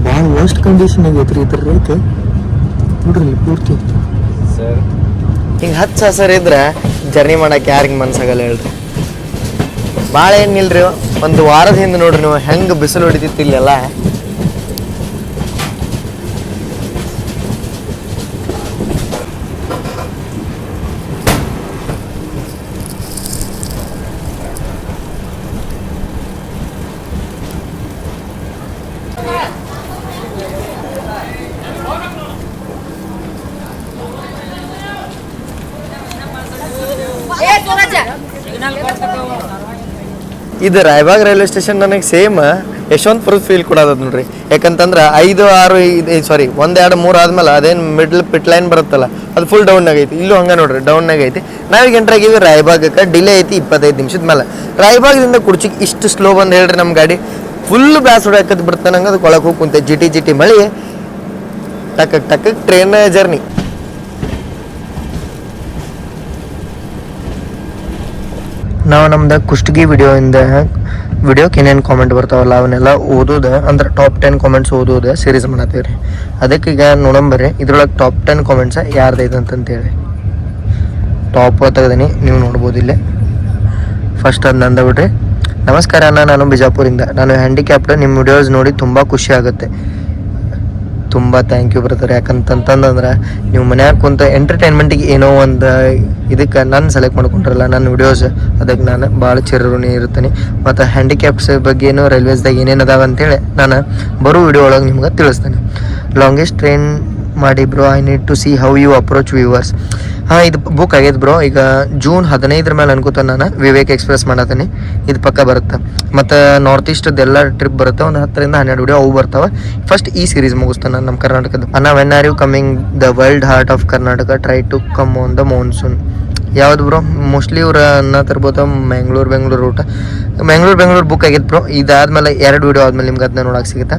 ಭಾಳ ವರ್ಸ್ಟ್ ಕಂಡೀಷನ್ ಆಗೈತ್ರಿ ಇದ್ರ ರೇಟ್ ನೋಡ್ರಿ ಪೂರ್ತಿ. ಹಿಂಗೆ 10 ಸಾವಿರ ಇದ್ರೆ ಜರ್ನಿ ಮಾಡಕ್ಕೆ ಯಾರಿಗೆ ಮನ್ಸಾಗಲ್ಲ ಹೇಳ್ರಿ. ಭಾಳ ಏನಿಲ್ರಿ, ಒಂದು ವಾರದ ಹಿಂದೆ ನೋಡ್ರಿ ನೀವು ಹೆಂಗೆ ಬಿಸಿಲು ಹೊಡಿತಿತ್ತು ಇಲ್ಲೆಲ್ಲ. ಇದು ರಾಯಬಾಗ್ ರೈಲ್ವೆ ಸ್ಟೇಷನ್ ನನಗೆ ಸೇಮ್ ಯಶವಂತಪುರ ಫೀಲ್ ಕೊಡೋದು ನೋಡ್ರಿ. ಯಾಕಂತಂದ್ರೆ 5, 6 1, 2, 3 ಆದ್ಮೇಲೆ ಅದೇನು ಮಿಡ್ಲ್ ಪಿಟ್ ಲೈನ್ ಬರುತ್ತಲ್ಲ ಅದು ಫುಲ್ ಡೌನ್ನಾಗ ಐತಿ. ಇಲ್ಲೂ ಹಂಗೆ ನೋಡ್ರಿ ಡೌನ್ನಾಗ ಐತಿ. ನಾವೀಗ ಎಂಟ್ರಾಗಿವಿ ರಾಯಬಾಗಕ್ಕೆ. ಡಿಲೇ ಐತಿ 25 ನಿಮಿಷದ ಮೇಲೆ. ರಾಯಬಾಗದಿಂದ ಕುರ್ಚಿಗೆ ಇಷ್ಟು ಸ್ಲೋ ಬಂದು ಹೇಳ್ರಿ ನಮ್ಮ ಗಾಡಿ ಫುಲ್ ಬ್ಯಾಸ್ ಹೊಡ್ಯಾಕತ್ ಬಿಡ್ತಾನೆ. ನಂಗೆ ಅದು ಕೊಳಕ್ಕೆ ಹೋಗಿ ಕುಂತೆ ಜಿಟಿ ಮಳೆ ಟಕ್ ಟ್ರೈನ್ ಜರ್ನಿ. ನಾವು ನಮ್ದು ಕುಷ್ಟಗಿ ವಿಡಿಯೋಕ್ಕೆ ಏನೇನು ಕಾಮೆಂಟ್ ಬರ್ತಾವಲ್ಲ ಅವನ್ನೆಲ್ಲ ಓದೋದು ಅಂದ್ರೆ ಟಾಪ್ 10 ಕಾಮೆಂಟ್ಸ್ ಓದೋದು ಸೀರೀಸ್ ಮಾಡತ್ತೀವಿ ರೀ. ಅದಕ್ಕೆ ಈಗ ನೋಡಂಬರ್ರಿ ಇದ್ರೊಳಗೆ ಟಾಪ್ 10 ಕಾಮೆಂಟ್ಸ್ ಯಾರ್ದೈತೆ ಅಂತಂತೇಳಿ ಟಾಪ್ ತೆಗ್ದೀನಿ, ನೀವು ನೋಡ್ಬೋದು ಇಲ್ಲೇ. ಫಸ್ಟ್ ಅದು ನಂದ ಬಿಡ್ರಿ. ನಮಸ್ಕಾರ ಅಣ್ಣ, ನಾನು ಬಿಜಾಪುರಿಂದ. ನಾನು ಹ್ಯಾಂಡಿಕ್ಯಾಪ್ಡ್. ನಿಮ್ಮ ವಿಡಿಯೋಸ್ ನೋಡಿ ತುಂಬ ಖುಷಿ ಆಗುತ್ತೆ. ತುಂಬ ಥ್ಯಾಂಕ್ ಯು ಬ್ರದರ್. ಯಾಕಂತಂದ್ರೆ ನೀವು ಮನ್ಯಾಗ ಕುಂತ ಎಂಟರ್ಟೈನ್ಮೆಂಟಿಗೆ ಏನೋ ಒಂದು ಇದಕ್ಕೆ ನಾನು ಸೆಲೆಕ್ಟ್ ಮಾಡ್ಕೊಂಡ್ರಲ್ಲ ನನ್ನ ವಿಡಿಯೋಸ್, ಅದಕ್ಕೆ ನಾನು ಭಾಳ ಚಿರಋಣಿ ಇರ್ತೀನಿ. ಮತ್ತು ಹ್ಯಾಂಡಿಕ್ಯಾಪ್ಸ್ ಬಗ್ಗೆ ಏನೋ ರೈಲ್ವೇಸ್ದಾಗ ಏನೇನು ಅದಾವ ಅಂತೇಳಿ ನಾನು ಬರೋ ವಿಡಿಯೋ ಒಳಗೆ ನಿಮ್ಗೆ ತಿಳಿಸ್ತೇನೆ. ಲಾಂಗೆಸ್ಟ್ ಟ್ರೈನ್ ಮಾಡಿ bro, I need to see how you approach viewers. ಇದು ಬುಕ್ ಆಗೈತೆ ಬ್ರೋ. ಈಗ ಜೂನ್ 15 ಮೇಲೆ ಅನ್ಕೋತ ನಾನು ವಿವೇಕ್ ಎಕ್ಸ್ಪ್ರೆಸ್ ಮಾಡತ್ತೀನಿ. ಇದು ಪಕ್ಕ ಬರುತ್ತೆ. ಮತ್ತು ನಾರ್ತ್ ಈಸ್ಟದ್ದೆಲ್ಲ ಟ್ರಿಪ್ ಬರುತ್ತೆ. ಒಂದು 10 ರಿಂದ 12 ವಿಡಿಯೋ ಅವು ಬರ್ತಾವೆ. ಫಸ್ಟ್ ಈ ಸೀರೀಸ್ ಮುಗಿಸ್ತಾನೆ ನಾನು ನಮ್ಮ ಕರ್ನಾಟಕದ. ಅಣ್ಣ when are you coming the world heart of Karnataka, try to come on the monsoon. ಯಾವ್ದು ಬ್ರೋ? ಮೋಸ್ಟ್ಲಿ ಇವ್ರು ಅನ್ನ ತರ್ಬೋದು ಬೆಂಗಳೂರು ರೂಟ್. ಬೆಂಗಳೂರು ಬುಕ್ ಆಗೈತೆ ಬ್ರೋ. ಇದಾದ್ಮೇಲೆ 2 ವಿಡಿಯೋ ಆದ್ಮೇಲೆ ನಿಮ್ಗೆ ಅದನ್ನ ನೋಡಕ್ಕೆ ಸಿಗುತ್ತೆ.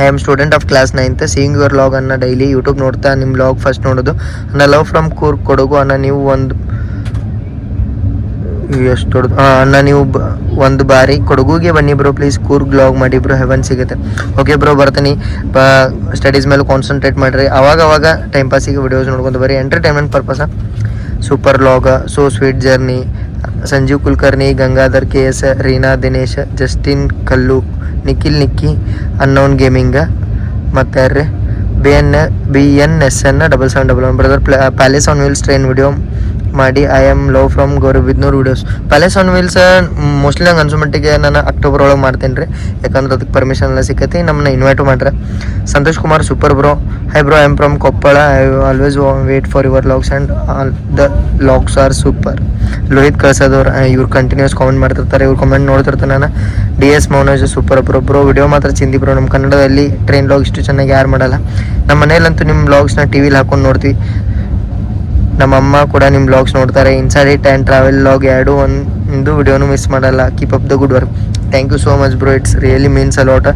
I am student of class 9th, seeing your log ಅನ್ನ ಡೈಲಿ ಯೂಟ್ಯೂಬ್ ನೋಡ್ತಾ ನಿಮ್ಮ ಲಾಗ್ ಫಸ್ಟ್ ನೋಡೋದು. ಅನ್ನ ಲವ್ ಫ್ರಮ್ ಕೊಡಗು ಅನ್ನ. ನೀವು ಎಷ್ಟು ದೊಡ್ಡದು ಅಣ್ಣ, ನೀವು ಒಂದು ಬಾರಿ ಕೊಡಗುಗೆ ಬನ್ನಿ ಬ್ರೋ ಪ್ಲೀಸ್. ಕೂರ್ಗ್ ಲಾಗ್ ಮಾಡಿ ಬ್ರೋ, ಹೆವನ್ ಸಿಗುತ್ತೆ. ಓಕೆ ಬ್ರೋ ಬರ್ತೀನಿ. ಸ್ಟಡೀಸ್ ಮೇಲೆ ಕಾನ್ಸಂಟ್ರೇಟ್ ಮಾಡಿರಿ. ಅವಾಗ ಟೈಮ್ ಪಾಸಿಗೆ ವಿಡಿಯೋಸ್ ನೋಡ್ಕೊಂಡು ಬರೀ entertainment purpose. Super vlog, so sweet journey, Sanjeev Kulkarni, Gangadhar KS, Reena Dinesh, Justin Kallu, Nikhil Nikki, unknown gaming, ಮತ್ತು ಯಾರ್ರಿ BNSN 7711 brother. Palace on wheels train video ಮಾಡಿ. I am love from Gauribidanur videos. Palace on wheels mostly ನಂಗೆ ಅನ್ಸೋ ಮಟ್ಟಿಗೆ ನಾನು ಅಕ್ಟೋಬರ್ ಒಳಗೆ ಮಾಡ್ತೀನಿ ರೀ, ಯಾಕಂದ್ರೆ ಅದಕ್ಕೆ ಪರ್ಮಿಷನ್ ಎಲ್ಲ ಸಿಕ್ಕತಿ. ನಮ್ಮನ್ನ ಇನ್ವೈಟು ಮಾಡ್ರೆ. Santosh Kumar super bro. Hi bro, I am from Koppal. I always wait for your vlogs and all the vlogs are super. Lohith ಕಳ್ಸೋದವ್ರು ಇವ್ರು ಕಂಟಿನ್ಯೂಸ್ ಕಾಮೆಂಟ್ ಮಾಡ್ತಿರ್ತಾರೆ, ಇವ್ರು ಕಾಮೆಂಟ್ ನೋಡ್ತಿರ್ತಾರೆ. ನಾನು DS ಮೌನಜ್ ಸೂಪರ್ ಬ್ರೋ ವಿಡಿಯೋ ಮಾತ್ರ ಚಿಂದಿ ಬ್ರೋ. ನಮ್ಮ ಕನ್ನಡದಲ್ಲಿ ಟ್ರೈನ್ ಲಾಗ್ ಇಷ್ಟು ಚೆನ್ನಾಗಿ ಯಾರು ಮಾಡಲ್ಲ. ನಮ್ಮ ಮನೇಲಂತೂ ನಿಮ್ಮ ಬ್ಲಾಗ್ಸ್ನ TVಲಿ ಹಾಕೊಂಡು ನೋಡ್ತೀವಿ. ನಮ್ಮ ಅಮ್ಮ ಕೂಡ ನಿಮ್ಮ ಬ್ಲಾಗ್ಸ್ ನೋಡ್ತಾರೆ. Inside it and travel log ಒಂದು ವಿಡಿಯೋನು ಮಿಸ್ ಮಾಡಲ್ಲ. Keep up the good work. Thank you so much bro, it's really means a lot.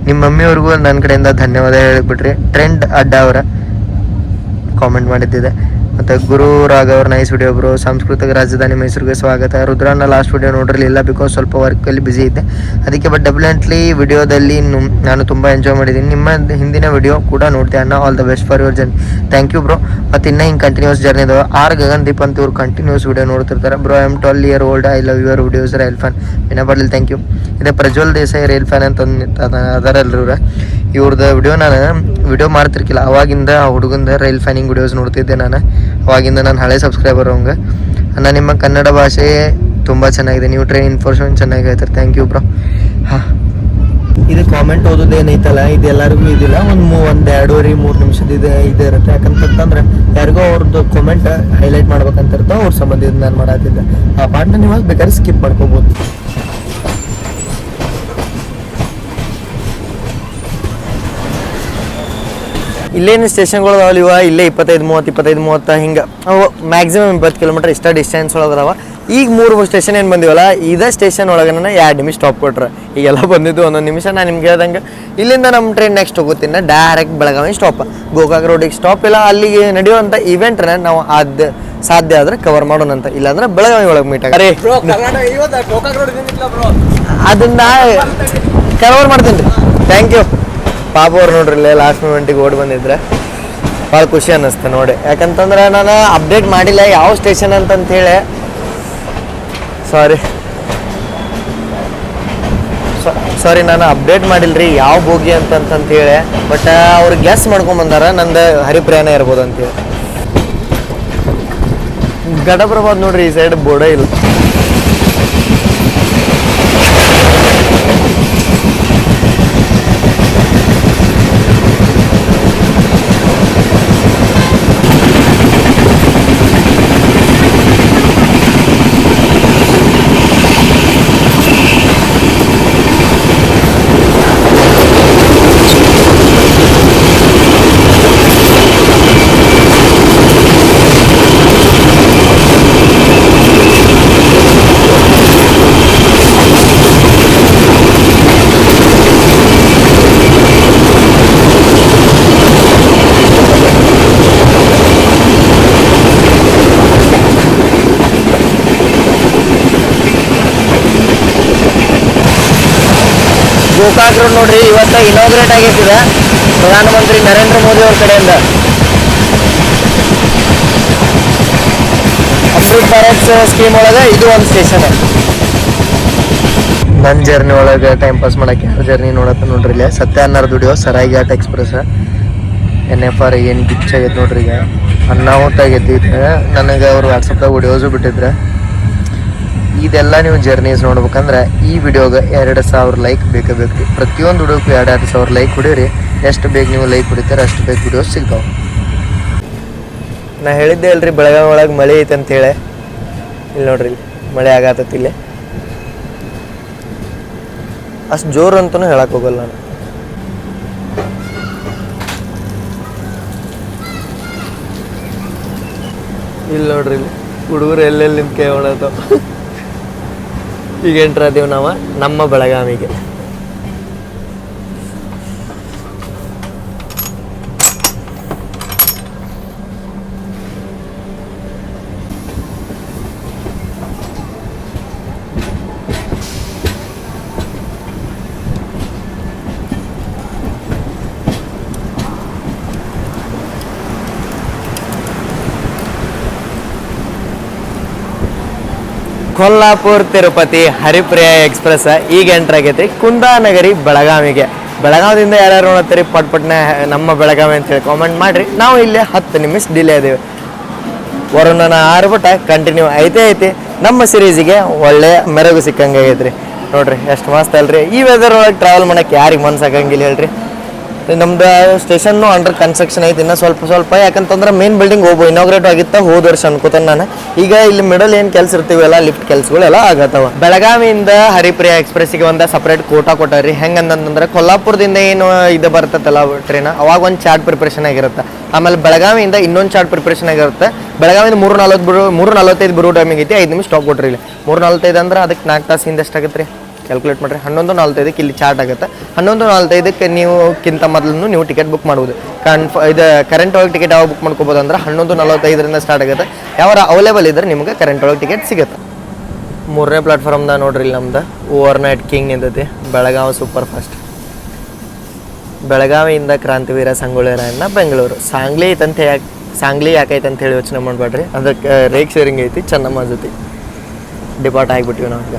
ನಿಮ್ಮ ಮಮ್ಮಿಯವ್ರಿಗೂ ನನ್ನ ಕಡೆಯಿಂದ ಧನ್ಯವಾದ ಹೇಳಿಬಿಟ್ರಿ. ಟ್ರೆಂಡ್ ಅಡ್ಡ ಅವರ ಕಾಮೆಂಟ್ ಮಾಡಿದ್ದಿದೆ. ಮತ್ತು ಗುರು ರಾಘವ್ರ ನೈಸ್ ವಿಡಿಯೋ ಬ್ರೋ. ಸಾಂಸ್ಕೃತಿಕ ರಾಜಧಾನಿ ಮೈಸೂರಿಗೆ ಸ್ವಾಗತ. ರುದ್ರನ ಲಾಸ್ಟ್ ವಿಡಿಯೋ ನೋಡಿರಲಿಲ್ಲ, ಬಿಕಾಸ್ ಸ್ವಲ್ಪ ವರ್ಕಲ್ಲಿ ಬಿಸಿ ಇದ್ದೆ ಅದಕ್ಕೆ. ಬಟ್ ಡೆಫಿನೆಟ್ಲಿ ವಿಡಿಯೋದಲ್ಲಿ ನಾನು ತುಂಬ ಎಂಜಾಯ್ ಮಾಡಿದ್ದೀನಿ. ನಿಮ್ಮ ಹಿಂದಿನ ವಿಡಿಯೋ ಕೂಡ ನೋಡ್ತೆ ಅಣ್ಣ. All the best for your journey. Thank you bro. ಮತ್ತು ಇನ್ನೂ ಹಿಂಗೆ ಕಂಟಿನ್ಯೂಸ್ ಜರ್ನಿ ಇದಾವೆ. ಗಗನ್ದೀಪ್ ಅಂತ ಇವ್ರು ಕಂಟಿನ್ಯೂಸ್ ವಿಡಿಯೋ ನೋಡ್ತಿರ್ತಾರೆ. Bro, I am 12 year old. I love your videos. Rail fan ವಿನಪಡ್ಲಿ. Thank you. ಇದೆ ಪ್ರಜ್ವಲ್ ದೇಸಾಯಿ ರೈಲ್ ಫ್ಯಾನ್ ಅಂತ ಅದರಲ್ರ ಇವ್ರದ್ದು ವಿಡಿಯೋ ನಾನು ವಿಡಿಯೋ ಮಾಡ್ತಿರ್ಕಿಲ್ಲ ಅವಾಗಿಂದ. ಆ ಹುಡುಗಂದ ರೈಲ್ ಫ್ಯಾನಿಂಗ್ ವಿಡಿಯೋಸ್ ನೋಡ್ತಿದ್ದೆ ನಾನು ಅವಾಗಿಂದ. ನಾನು ಹಳೆ ಸಬ್ಸ್ಕ್ರೈಬರ್ ಅವಂಗೆ. ನಾನು ನಿಮ್ಮ ಕನ್ನಡ ಭಾಷೆ ತುಂಬ ಚೆನ್ನಾಗಿದೆ, ನೀವು ಟ್ರೈನ್ ಇನ್ಫಾರ್ಮೇಷನ್ ಚೆನ್ನಾಗಿ ಹೇಳ್ತಾರೆ. Thank you bro. ಹಾಂ, ಇದು ಕಾಮೆಂಟ್ ಓದೋದೇನೈತಲ್ಲ, ಇದು ಎಲ್ಲರಿಗೂ ಇದಿಲ್ಲ. ಒಂದು 2.5-3 ನಿಮಿಷದ ಇದೆ ಇರುತ್ತೆ. ಯಾಕಂತಂದ್ರೆ ಯಾರಿಗೋ ಅವ್ರದ್ದು ಕಾಮೆಂಟ್ ಹೈಲೈಟ್ ಮಾಡ್ಬೇಕಂತ ಇರ್ತಾವೆ, ಅವ್ರ ಸಂಬಂಧಿಸಿದ ನಾನು ಮಾಡತ್ತಿದ್ದೆ. ಆ ಪಾರ್ಟ್ನ ನೀವು ಬೇಕಾದ್ರೆ ಸ್ಕಿಪ್ ಮಾಡ್ಕೋಬೋದು. ಇಲ್ಲೇನು ಸ್ಟೇಷನ್ಗಳು ಅದಾವಲ್ಲ ಇವ, ಇಲ್ಲೇ 25-30 ಹಿಂಗೆ ಅವು ಮ್ಯಾಕ್ಸಿಮಮ್ 20 ಕಿಲೋಮೀಟರ್ ಇಷ್ಟ ಡಿಸ್ಟೆನ್ಸ್ ಒಳಗೆ ಅದಾವ. ಈಗ 3 ಸ್ಟೇಷನ್ ಏನು ಬಂದಿವಲ್ಲ, ಇದೇ ಸ್ಟೇಷನ್ ಒಳಗೆ 2 ನಿಮಿಷ ಸ್ಟಾಪ್ ಕೊಟ್ರೆ. ಈಗೆಲ್ಲ ಬಂದಿದ್ದು 1 ನಿಮಿಷ. ನಾನು ನಿಮ್ಗೆ ಹೇಳ್ದಂಗೆ ಇಲ್ಲಿಂದ ನಮ್ಮ ಟ್ರೈನ್ ನೆಕ್ಸ್ಟ್ ಹೋಗುತ್ತೀನಿ ಡೈರೆಕ್ಟ್ ಬೆಳಗಾವಿ ಸ್ಟಾಪ್. ಗೋಕಾಕ್ ರೋಡಿಗೆ ಸ್ಟಾಪ್ ಇಲ್ಲ. ಅಲ್ಲಿಗೆ ನಡೆಯುವಂಥ ಇವೆಂಟ್ನ ನಾವು ಸಾಧ್ಯ ಆದರೆ ಕವರ್ ಮಾಡೋಣಂತ, ಇಲ್ಲಾಂದ್ರೆ ಬೆಳಗಾವಿ ಒಳಗೆ ಮೀಟ್ ಆಗಿ ಅದನ್ನ ಕವರ್ ಮಾಡ್ತೀನಿ ರೀ. Thank you. ಪಾಪ ಅವ್ರು ನೋಡ್ರಿ ಲಾಸ್ಟ್ ಮೂಮೆಂಟಿಗೆ ಓಡಿ ಬಂದಿದ್ರೆ ಭಾಳ ಖುಷಿ ಅನ್ನಿಸ್ತೆ ನೋಡಿ. ಯಾಕಂತಂದ್ರೆ ನಾನು ಅಪ್ಡೇಟ್ ಮಾಡಿಲ್ಲ ಯಾವ ಸ್ಟೇಷನ್ ಅಂತಂತೇಳಿ. ಸಾರಿ ನಾನು ಅಪ್ಡೇಟ್ ಮಾಡಿಲ್ರಿ ಯಾವ ಬೋಗಿ ಅಂತಂತೇಳಿ. ಬಟ್ ಅವ್ರು ಗೆಸ್ ಮಾಡ್ಕೊಂಬಂದಾರ ನಂದು ಹರಿಪ್ರಯಾಣ ಇರ್ಬೋದು ಅಂತೇಳಿ. ಘಟಪ್ರಭಾತ್ ನೋಡ್ರಿ, ಈ ಸೈಡ್ ಬೋರ್ಡೇ ಇಲ್ಲ. ಗೋಕಾಕ್ ರೋಡ್ ನೋಡ್ರಿ, ಇವತ್ತು ಇನಾಗ್ರೇಟ್ ಆಗೈತಿದೆ ಪ್ರಧಾನಮಂತ್ರಿ ನರೇಂದ್ರ ಮೋದಿ ಅವ್ರ ಕಡೆಯಿಂದ. ಅಮೃತ್ ಭಾರತ್ ಸ್ಕೀಮ್ ಒಳಗೆ ಇದು ಒಂದು ಸ್ಟೇಷನ್. ನನ್ನ ಜರ್ನಿ ಒಳಗೆ ಟೈಮ್ ಪಾಸ್ ಮಾಡೋಕ್ಕೆ ಯಾರು ಜರ್ನಿ ನೋಡ್ರಿ ಇಲ್ಲಿ ಸತ್ಯ ಅನ್ನೋದು ವಿಡಿಯೋ. ಸರಾಯಿ ಘಾಟ್ ಎಕ್ಸ್ಪ್ರೆಸ್ NFR ಏನು ಗಿಚ್ ಆಗೈತೆ ನೋಡ್ರಿ. ಈಗ ಅನ್ನಾಹುತ ಆಗೈತಿ. ನನಗೆ ಅವ್ರು ವಾಟ್ಸಪ್ದಾಗ ವಿಡಿಯೋಸು ಬಿಟ್ಟಿದ್ರೆ. ಇದೆಲ್ಲ ನೀವು ಜರ್ನೀಸ್ ನೋಡ್ಬೇಕಂದ್ರೆ ಈ ವಿಡಿಯೋಗೆ 2000 ಲೈಕ್ ಬೇಕೇ ಬೇಕು ರೀ. ಪ್ರತಿಯೊಂದು ವಿಡಿಯೋಕ್ಕೂ 2000 ಲೈಕ್ ಹೊಡೀರಿ. ಎಷ್ಟು ಬೇಗ ನೀವು ಲೈಕ್ ಹೊಡಿತಾರೆ ಅಷ್ಟು ಬೇಗ ವಿಡಿಯೋಸ್ ಸಿಗ್ತಾವೆ. ನಾ ಹೇಳಿದ್ದೆ ಅಲ್ರಿ ಬೆಳಗಾವಿ ಒಳಗೆ ಮಳೆ ಐತೆ ಅಂತೇಳಿ. ಇಲ್ಲಿ ನೋಡ್ರಿ, ಇಲ್ಲಿ ಮಳೆ ಆಗತ್ತತಿ. ಇಲ್ಲಿ ಅಷ್ಟು ಜೋರು ಅಂತಲೂ ಹೇಳಕ್ಕೆ ಹೋಗಲ್ಲ ನಾನು. ಇಲ್ಲಿ ನೋಡ್ರಿ, ಇಲ್ಲಿ ಹುಡುಗರು ಎಲ್ಲೆಲ್ಲಿ ನಿಮ್ಮ ಕೈ ಹೊಡತಾವ. ಈಗ ಎಂಟ್ರ್ ಆದೇವು ನಾವು ನಮ್ಮ ಬೆಳಗಾವಿಗೆ. ಕೊಲ್ಲಾಪುರ್ ತಿರುಪತಿ ಹರಿಪ್ರಿಯ ಎಕ್ಸ್ಪ್ರೆಸ್ ಈಗ ಎಂಟ್ರ್ ಆಗೈತಿ ಕುಂದಾನಗರಿ ಬೆಳಗಾವಿಗೆ. ಬೆಳಗಾವಿಯಿಂದ ಯಾರ್ಯಾರು ನೋಡತ್ತೀರಿ ಪಟ್ನೆ ನಮ್ಮ ಬೆಳಗಾವಿ ಅಂತೇಳಿ ಕಾಮೆಂಟ್ ಮಾಡಿರಿ. ನಾವು ಇಲ್ಲಿ 10 ನಿಮಿಷ ಡಿಲೇ ಇದೀವಿ. ವರುಣನ ಆರ್ಭಟ ಕಂಟಿನ್ಯೂ ಐತಿ. ನಮ್ಮ ಸಿರೀಸಿಗೆ ಒಳ್ಳೆ ಮೆರುಗು ಸಿಕ್ಕಂಗೆ ಆಗೈತ್ರಿ. ನೋಡ್ರಿ ಎಷ್ಟು ಮಸ್ತ್ ಅಲ್ರಿ. ಈ ವೆದರ್ ಒಳಗೆ ಟ್ರಾವೆಲ್ ಮಾಡಕ್ಕೆ ಯಾರಿಗೆ ಮನ್ಸಾಗಂಗಿಲ್ಲ ಹೇಳ್ರಿ. ನಮ್ದು ಸ್ಟೇಷನ್ನು ಅಂಡರ್ ಕನ್ಸ್ಟ್ರಕ್ಷನ್ ಐತಿ ಇನ್ನು ಸ್ವಲ್ಪ. ಯಾಕಂತಂದ್ರೆ ಮೇನ್ ಬಿಲ್ಡಿಂಗ್ ಇನಾಗ್ರೇಟ್ ಆಗಿತ್ತ ಹೋದ ವರ್ಷ ಅನ್ಕೋತಾನೆ ನಾನು. ಈಗ ಇಲ್ಲಿ ಮಿಡಲ್ ಏನು ಕೆಲಸ ಇರ್ತೀವಲ್ಲ ಲಿಫ್ಟ್ ಕೆಲಸಗಳೆಲ್ಲ ಆಗತ್ತವ. ಬೆಳಗಾವಿಯಿಂದ ಹರಿಪ್ರಿಯ ಎಕ್ಸ್ಪ್ರೆಸ್ಸಿಗೆ ಒಂದು ಸಪ್ರೇಟ್ ಕೋಟಾ ಕೊಟ್ಟಾರಿ. ಹೆಂಗಂತಂದ್ರೆ ಕೊಲ್ಲಾಪುರದಿಂದ ಏನು ಇದು ಬರ್ತತ್ತಲ್ಲ ಟ್ರೈನ್, ಅವಾಗ ಒಂದು ಚಾರ್ಟ್ ಪ್ರಿಪ್ರೇಷನ್ ಆಗಿರುತ್ತೆ. ಆಮೇಲೆ ಬೆಳಗಾವಿಯಿಂದ ಇನ್ನೊಂದು ಚಾರ್ಟ್ ಪ್ರಿಪ್ರೇಷನ್ ಆಗಿರುತ್ತೆ. ಬೆಳಗಾವಿಯಿಂದ 3:45 ಬರೋ ಟೈಮಿಗೆ ಐತಿ. 5 ನಿಮಿಷ ಸ್ಟಾಪ್ ಕೊಟ್ರಿ ಇಲ್ಲಿ. 3:45 ಅಂದ್ರೆ ಅದಕ್ಕೆ 4 ತಾಸು ಹಿಂದೆ ಎಷ್ಟಾಗತ್ತೆ ರೀ ಕ್ಯಾಲ್ಕುಲೇಟ್ ಮಾಡಿರಿ. 11:45 ಇಲ್ಲಿ ಚಾರ್ಟ್ ಆಗುತ್ತೆ. 11:45 ನೀವು ಮೊದಲು ನೀವು ಟಿಕೆಟ್ ಬುಕ್ ಮಾಡ್ಬೋದು. ಇದು ಕರೆಂಟ್ ಒಳಗೆ ಟಿಕೆಟ್ ಯಾವಾಗ ಬುಕ್ ಮಾಡ್ಕೋಬೋದು ಅಂದ್ರೆ 11:45 ಸ್ಟಾರ್ಟ್ ಆಗುತ್ತೆ. ಯಾವ ಅವೈಲೇಬಲ್ ಇದ್ರೆ ನಿಮ್ಗೆ ಕರೆಂಟ್ ಒಳಗೆ ಟಿಕೆಟ್ ಸಿಗುತ್ತೆ. 3ನೇ ಪ್ಲಾಟ್ಫಾರ್ಮ್ದಾಗ ನೋಡ್ರಿ ಇಲ್ಲಿ ನಮ್ದು ಓವರ್ ನೈಟ್ ಕಿಂಗ್ ನಿಂತೈತಿ ಬೆಳಗಾವಿ ಸೂಪರ್ ಫಾಸ್ಟ್. ಬೆಳಗಾವಿಯಿಂದ ಕ್ರಾಂತಿವೀರ ಸಂಗೊಳ್ಳಿ ರಾಯಣ್ಣ ಬೆಂಗಳೂರು. ಸಾಂಗ್ಲಿ ಯಾಕೈತೆ ಅಂತ ಹೇಳಿ ಯೋಚನೆ ಮಾಡಬೇಡ್ರಿ. ಅದಕ್ಕೆ ರೇಕ್ ಶೇರಿಂಗ್ ಐತಿ ಚೆನ್ನಮ್ಮ ಜೊತೆ ಡಿಪಾರ್ಟ್ ಆಗಿಬಿಟ್ಟಿವಿ ನಾವು ಈಗ.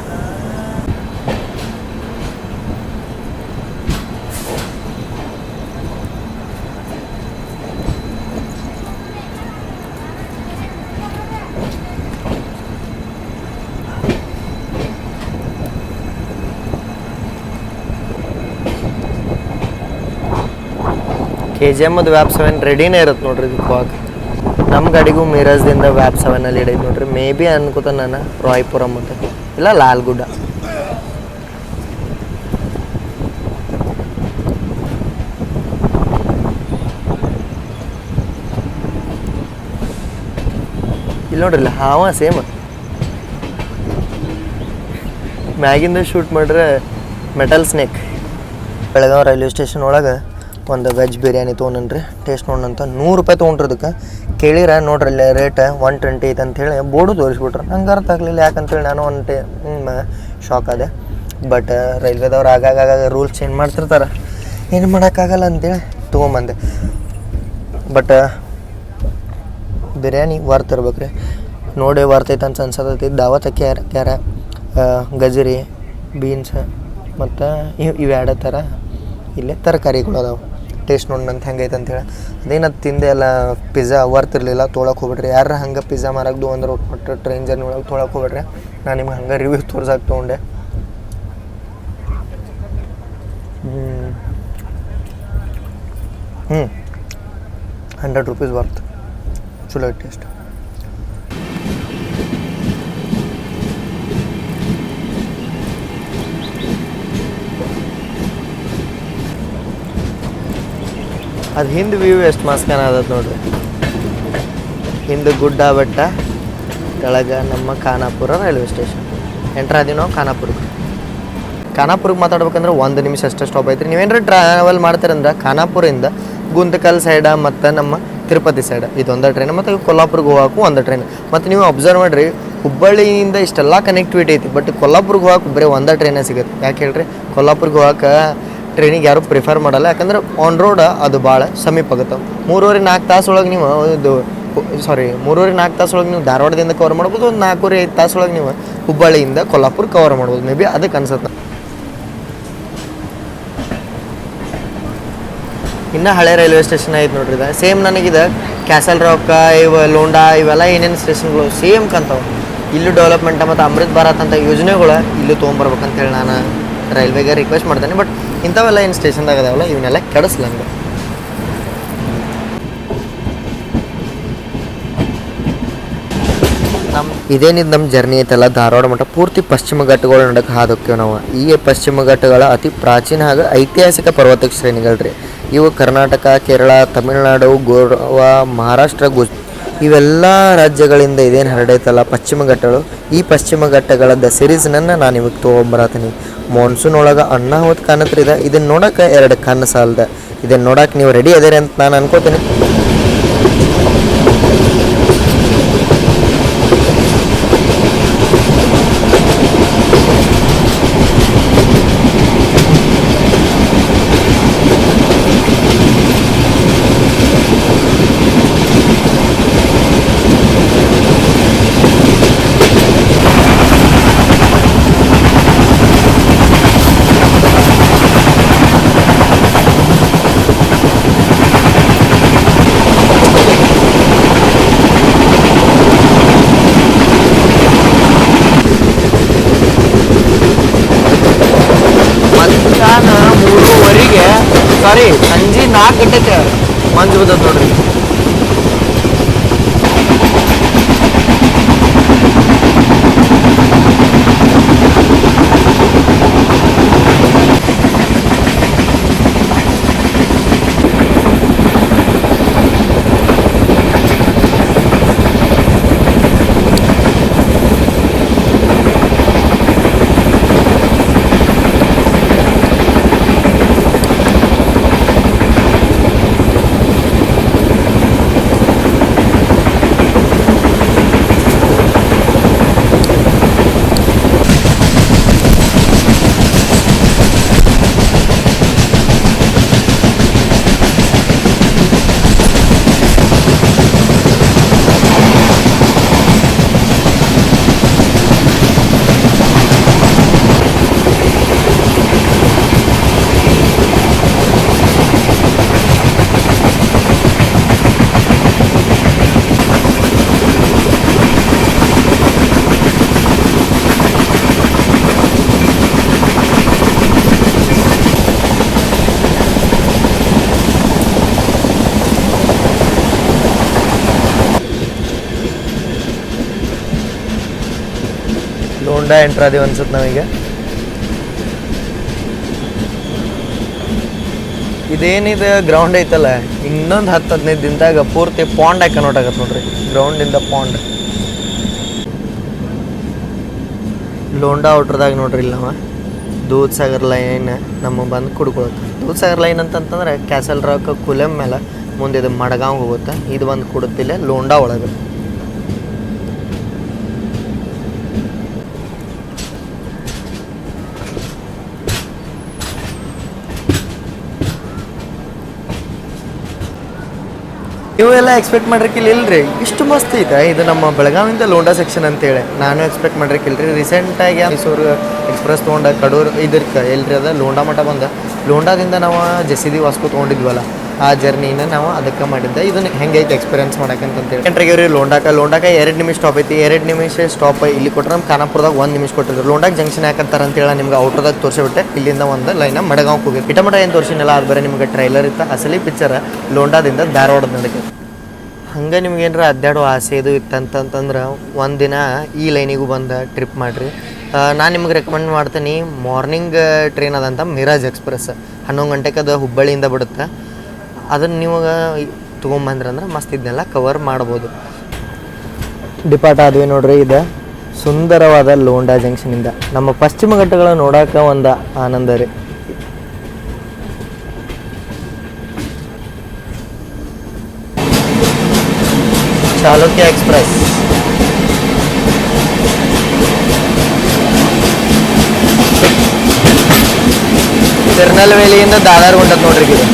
KGM ವ್ಯಾಪ್ 7 ರೆಡಿನೇ ಇರುತ್ತೆ ನೋಡ್ರಿ. ಇದಕ್ಕೆ ನಮ್ಮ ಗಾಡಿಗೂ ಮಿರಜ್ದಿಂದ ವ್ಯಾಪ್ 7 ಹಿಡೈತೆ ನೋಡ್ರಿ. ಮೇ ಬಿ ಅನ್ಕೋತ ನಾನು ರಾಯ್ಪುರ ಮತ್ತು ಇಲ್ಲ ಲಾಲ್ಗುಡ್ಡ. ಇಲ್ಲಿ ನೋಡ್ರಿ ಇಲ್ಲ ಸೇಮ್ ಮ್ಯಾಗಿಂದ ಶೂಟ್ ಮಾಡ್ರೆ metal snake. Belagavi railway station ಒಳಗೆ ಒಂದು ವೆಜ್ ಬಿರಿಯಾನಿ ತೊಗೊಂಡ್ರಿ. ಟೇಸ್ಟ್ ನೋಡೋಣಂತ 100 ರೂಪಾಯಿ ತೊಗೊಂಡ್ರದಕ್ಕೆ ಕೇಳಿರ ನೋಡ್ರಿ ಅಲ್ಲಿ ರೇಟ್ 120 ಐತೆ ಅಂಥೇಳಿ ಬೋರ್ಡು ತೋರಿಸ್ಬಿಟ್ರೆ ನಂಗೆ ಅರ್ಥ ಆಗಲಿಲ್ಲ. ಯಾಕಂತೇಳಿ ನಾನು ಶಾಕ್ ಆದೆ. ಬಟ್ ರೈಲ್ವೆದವ್ರು ಆಗಾಗ ರೂಲ್ಸ್ ಚೇಂಜ್ ಮಾಡ್ತಿರ್ತಾರೆ, ಏನು ಮಾಡೋಕ್ಕಾಗಲ್ಲ ಅಂತೇಳಿ ತೊಗೊಂಬಂದೆ. ಬಟ್ ಬಿರಿಯಾನಿ ವರ್ತ್ ಇರ್ಬೇಕು ರೀ. ನೋಡಿ ವರ್ತೈತೆ ಅಂತ ಅನ್ಸತೈತಿ. ದಾವತ್ ಕ್ಯಾರ ಗಜರಿ ಬೀನ್ಸ್ ಮತ್ತು ಇವು ಎರಡು ಥರ ಇಲ್ಲೇ ತರಕಾರಿಗಳು ಅದಾವೆ. ಟೇಸ್ಟ್ ನೋಡೋಣಂತ ಹೆಂಗೈತೆ ಅಂತೇಳಿ ಅದೇನು ತಿಂದೆ ಎಲ್ಲ ಪಿಜ್ಜಾ ವರ್ತಿರಲಿಲ್ಲ. ತೊಳಕ್ಕೆ ಹೋಗ್ಬಿಟ್ರಿ. ಯಾರು ಹಂಗೆ ಪಿಜ್ಜಾ ಮಾರಕ್ದು ಅಂದ್ರೆ ಒಟ್ಟು ಟ್ರೈನ್ ಜರ್ನಿ ಒಳಗೆ ತೊಳಕ್ಕೆ ಹೋಗ್ಬಿಟ್ರಿ. ನಾನು ನಿಮ್ಗೆ ಹಂಗೆ ರಿವ್ಯೂ ತೋರ್ಸಕ್ಕೆ ತೊಗೊಂಡೆ. ₹100 ವರ್ತ್. ಚಲೋ ಟೇಸ್ಟ್. ಅದು ಹಿಂದೆ ವ್ಯೂ ಎಷ್ಟು ಮಸ್ತ್ ಕಾಣತೈತೆ ನೋಡ್ರಿ. ಹಿಂದೆ ಗುಡ್ಡ ಬೆಟ್ಟ, ಕೆಳಗೆ ನಮ್ಮ ಖಾನಾಪುರ ರೈಲ್ವೆ ಸ್ಟೇಷನ್. ಎಂಟ್ರ್ ಆದೀವಿ ನಾವು ಖಾನಾಪುರಕ್ಕೆ ಮಾತಾಡ್ಬೇಕಂದ್ರೆ 1 ನಿಮಿಷ ಅಷ್ಟೇ ಸ್ಟಾಪ್ ಐತ್ರಿ. ನೀವೇನಾರ ಟ್ರಾವೆಲ್ ಮಾಡ್ತೀರಂದ್ರೆ ಖಾನಾಪುರಿಂದ ಗುಂತಕಲ್ ಸೈಡ ಮತ್ತು ನಮ್ಮ ತಿರುಪತಿ ಸೈಡ್ ಇದೊಂದು ಟ್ರೈನ್, ಮತ್ತು ಕೊಲ್ಲಾಪುರ್ಗೆ ಹೋಗೋಕ್ಕೂ ಒಂದು ಟ್ರೈನ್. ಮತ್ತು ನೀವು ಅಬ್ಸರ್ವ್ ಮಾಡಿರಿ, ಹುಬ್ಬಳ್ಳಿಯಿಂದ ಇಷ್ಟೆಲ್ಲ ಕನೆಕ್ಟಿವಿಟಿ ಐತಿ, ಬಟ್ ಕೊಲ್ಲಾಪುರ್ಗೆ ಹೋಗಕ್ಕೆ ಬರೀ ಒಂದು ಟ್ರೈನೇ ಸಿಗುತ್ತೆ. ಯಾಕೆ ಹೇಳ್ರಿ, ಕೊಲ್ಲಾಪುರ್ಗೆ ಹೋಗಕ್ಕೆ ಟ್ರೈನಿಗೆ ಯಾರು ಪ್ರಿಫರ್ ಮಾಡಲ್ಲ. ಯಾಕಂದ್ರೆ ಆನ್ ರೋಡ್ ಅದು ಭಾಳ ಸಮೀಪ ಆಗುತ್ತೆ. 3-4 ತಾಸೊಳಗೆ ನೀವು ಇದು 3-4 ತಾಸೊಳಗೆ ನೀವು ಧಾರವಾಡದಿಂದ ಕವರ್ ಮಾಡ್ಬೋದು. ಒಂದು 4-5 ತಾಸೊಳಗೆ ನೀವು ಹುಬ್ಬಳ್ಳಿಯಿಂದ ಕೊಲ್ಲಾಪುರ ಕವರ್ ಮಾಡ್ಬೋದು. ಮೇ ಬಿ ಅದಕ್ಕೆ ಅನ್ಸುತ್ತೆ. ಇನ್ನೂ ಹಳೆ ರೈಲ್ವೆ ಸ್ಟೇಷನ್ ಐತೆ ನೋಡ್ರಿ. ಇದು ಸೇಮ್ ನನಗಿದೆ ಕ್ಯಾಸಲ್ ರಾಕ್ ಲೋಂಡಾ ಇವೆಲ್ಲ ಏನೇನು ಸ್ಟೇಷನ್ಗಳು ಸೇಮ್ ಕಾಣ್ತಾವೆ. ಇಲ್ಲೂ ಡೆವಲಪ್ಮೆಂಟ್ ಮತ್ತು ಅಮೃತ್ ಭಾರತ್ ಅಂತ ಯೋಜನೆಗಳು ಇಲ್ಲೂ ತೊಗೊಂಬರ್ಬೇಕಂತೇಳಿ ನಾನು ರೈಲ್ವೆಗೆ ರಿಕ್ವೆಸ್ಟ್ ಮಾಡ್ತೇನೆ. ಬಟ್ ಇಂಥವೆಲ್ಲ ಏನು ಸ್ಟೇಷನ್ದಾಗ ಅದಾವಲ್ಲ ಇವನ್ನೆಲ್ಲ ಕೆಡಿಸ್ಲಂಗೆ. ಇದೇನಿದು ನಮ್ಮ ಜರ್ನಿ ಐತಲ್ಲ ಧಾರವಾಡ ಮಟ್ಟ ಪೂರ್ತಿ ಪಶ್ಚಿಮ ಘಟ್ಟಗಳ ನಡಕ್ಕೆ ಹಾದೋಕ್ಕೇವೆ ನಾವು. ಈ ಪಶ್ಚಿಮ ಘಟ್ಟಗಳ ಅತಿ ಪ್ರಾಚೀನ ಹಾಗೂ ಐತಿಹಾಸಿಕ ಪರ್ವತ ಶ್ರೇಣಿಗಳು ರೀ ಇವು. ಕರ್ನಾಟಕ, ಕೇರಳ, ತಮಿಳುನಾಡು, ಗೋವಾ, ಮಹಾರಾಷ್ಟ್ರ, ಇವೆಲ್ಲ ರಾಜ್ಯಗಳಿಂದ ಇದೇನು ಹರಡೈತಲ್ಲ ಪಶ್ಚಿಮ ಘಟ್ಟಗಳು, ಈ ಪಶ್ಚಿಮ ಘಟ್ಟಗಳದ ಸಿರೀಸ್ನನ್ನು ನಾನು ಇವಾಗ ತೊಗೊಂಬರತ್ತೀನಿ. ಮಾನ್ಸೂನ್ ಒಳಗೆ ಅನ್ನ ಹೋದ್ ಕಾಣತ್ರಿ ಇದನ್ನು ನೋಡೋಕೆ 2 ಕಣ್ಣು ಸಾಲದ. ಇದನ್ನು ನೋಡೋಕೆ ನೀವು ರೆಡಿ ಅದೇರಿ ಅಂತ ನಾನು ಅನ್ಕೋತೀನಿ. ಸಾರಿ ಸಂಜೆ 4 ಗಂಟೆ ಮಂಜು ಬರ್ತದೆ ನೋಡ್ರಿ. ಲೋಂಡಾ ಎಂಟ್ರ್ ಆದೀವಿ ಅನ್ಸುತ್ತೆ ನಾವೀಗ. ಇದೇನಿದೆ ಗ್ರೌಂಡ್ ಐತಲ್ಲ, ಇನ್ನೊಂದು 10-15 ದಿನದಾಗ ಪೂರ್ತಿ ಪಾಂಡ್ ಆಗಿ ಕನ್ವರ್ಟ್ ಆಗತ್ತೆ ನೋಡ್ರಿ. ಗ್ರೌಂಡಿಂದ ಪಾಂಡ್. ಲೋಂಡಾ ಔಟ್ರದಾಗ ನೋಡ್ರಿ ಇಲ್ಲಿ ನಾವು ದೂದ್ ಸಾಗರ್ ಲೈನ್ ನಮ್ಮ ಬಂದು ಕುಡ್ಕೊಳತ್ತೆ. ದೂದ್ ಸಾಗರ್ ಲೈನ್ ಅಂತಂತಂದ್ರೆ ಕ್ಯಾಸಲ್ ರಾಕ್ ಕುಲೆಮ್ ಮೇಲೆ ಮುಂದೆ ಇದು ಮಡಗಾಂವ್ ಹೋಗುತ್ತೆ. ಇದು ಬಂದು ಕೊಡುತ್ತಿಲ್ಲ ಲೋಂಡಾ ಒಳಗೆ. ನೀವೆಲ್ಲ ಎಕ್ಸ್ಪೆಕ್ಟ್ ಮಾಡಿರ್ಕಿಲ್ಲ ಇಲ್ರಿ, ಇಷ್ಟು ಮಸ್ತ್ ಐತೆ ಇದು ನಮ್ಮ ಬೆಳಗಾವಿಂದ ಲೋಂಡಾ ಸೆಕ್ಷನ್ ಅಂತೇಳಿ. ನಾನು ಎಕ್ಸ್ಪೆಕ್ಟ್ ಮಾಡಿರ್ಕಿಲ್ರಿ. ರೀಸೆಂಟಾಗಿ ಮೈಸೂರು ಎಕ್ಸ್ಪ್ರೆಸ್ ತೊಗೊಂಡ ಕಡೂರು ಇದಕ್ಕೆ ಎಲ್ರಿ ಅದ ಲೋಂಡಾ ಮಠ ಬಂದ. ಲೋಂಡಾದಿಂದ ನಾವು ಜೆಸಿದಿ ವಾಸ್ಕೋ ತೊಗೊಂಡಿದ್ವಲ್ಲ, ಆ ಜರ್ನಿನ ನಾವು ಅದಕ್ಕೆ ಮಾಡಿದ್ದೆ. ಇದನ್ನ ಹೆಂಗೈತೆ ಎಕ್ಸ್ಪೀರಿಯನ್ಸ್ ಮಾಡಕ್ಕಂತೇಳಿ ಎಂಟ್ರಾಗ್ಯವ್ರಿ ಲೋಂಡಾಕ 2 ನಿಮಿಷ ಸ್ಟಾಪ್ ಐತಿ. 2 ನಿಮಿಷ ಸ್ಟಾಪ್ ಇಲ್ಲಿ ಕೊಟ್ಟರೆ ನಮ್ಮ ಖಾನಾಪುರದಾಗ 1 ನಿಮಿಷ ಕೊಟ್ಟಿದ್ರು. ಲೋಂಡಾಕ್ ಜಂಕ್ಷನ್ ಯಾಕಂತಾರೆ ಅಂತೇಳಿ ನಿಮ್ಗೆ ಔಟ್ರದಾಗ ತೋರಿಸಿಬಿಟ್ಟೆ. ಇಲ್ಲಿಂದ ಒಂದು ಲೈನ ಮಡಗಾಂವ್ ಹೋಗಿ ಇಟಮಟ ಏನು ತೋರಿಸಿನಲ್ಲ, ಅದು ಬೇರೆ ನಿಮ್ಗೆ ಟ್ರೈಲರ್ ಇತ್ತು. ಅಸಲಿ ಪಿಕ್ಚರ್ ಲೋಂಡಾದಿಂದ ಧಾರವಾಡದ ನಡಕ್ಕೆ. ಹಂಗೆ ನಿಮ್ಗೆ ಏನಾರ ಅಡ್ಡಾಡೋ ಆಸೆ ಇದು ಇತ್ತಂತಂದ್ರೆ ಒಂದಿನ ಈ ಲೈನಿಗೂ ಬಂದು ಟ್ರಿಪ್ ಮಾಡಿರಿ. ನಾನು ನಿಮ್ಗೆ ರೆಕಮೆಂಡ್ ಮಾಡ್ತೀನಿ. ಮಾರ್ನಿಂಗ್ ಟ್ರೈನ್ ಅದಂತ ಮಿರಾಜ್ ಎಕ್ಸ್ಪ್ರೆಸ್ 11 ಗಂಟೆಗೆ ಅದು ಹುಬ್ಬಳ್ಳಿಯಿಂದ ಬಿಡುತ್ತೆ. ಅದನ್ನು ನೀವು ತೊಗೊಂಬಂದ್ರಂದ್ರೆ ಮಸ್ತ್ ಇದನ್ನೆಲ್ಲ ಕವರ್ ಮಾಡ್ಬೋದು. ಡಿಪಾರ್ಟ್ ಆದ್ವಿ ನೋಡ್ರಿ. ಇದು ಸುಂದರವಾದ ಲೋಂಡಾ ಜಂಕ್ಷನಿಂದ ನಮ್ಮ ಪಶ್ಚಿಮ ಘಟ್ಟಗಳ ನೋಡೋಕೆ ಒಂದು ಆನಂದ ರೀ. ಚಾಲುಕ್ಯ ಎಕ್ಸ್ಪ್ರೆಸ್ ತಿರುನಲ್ವೇಲಿಯಿಂದ ದಾದಾರ್ಗುಂಟತ್ ನೋಡ್ರಿ ಇದು.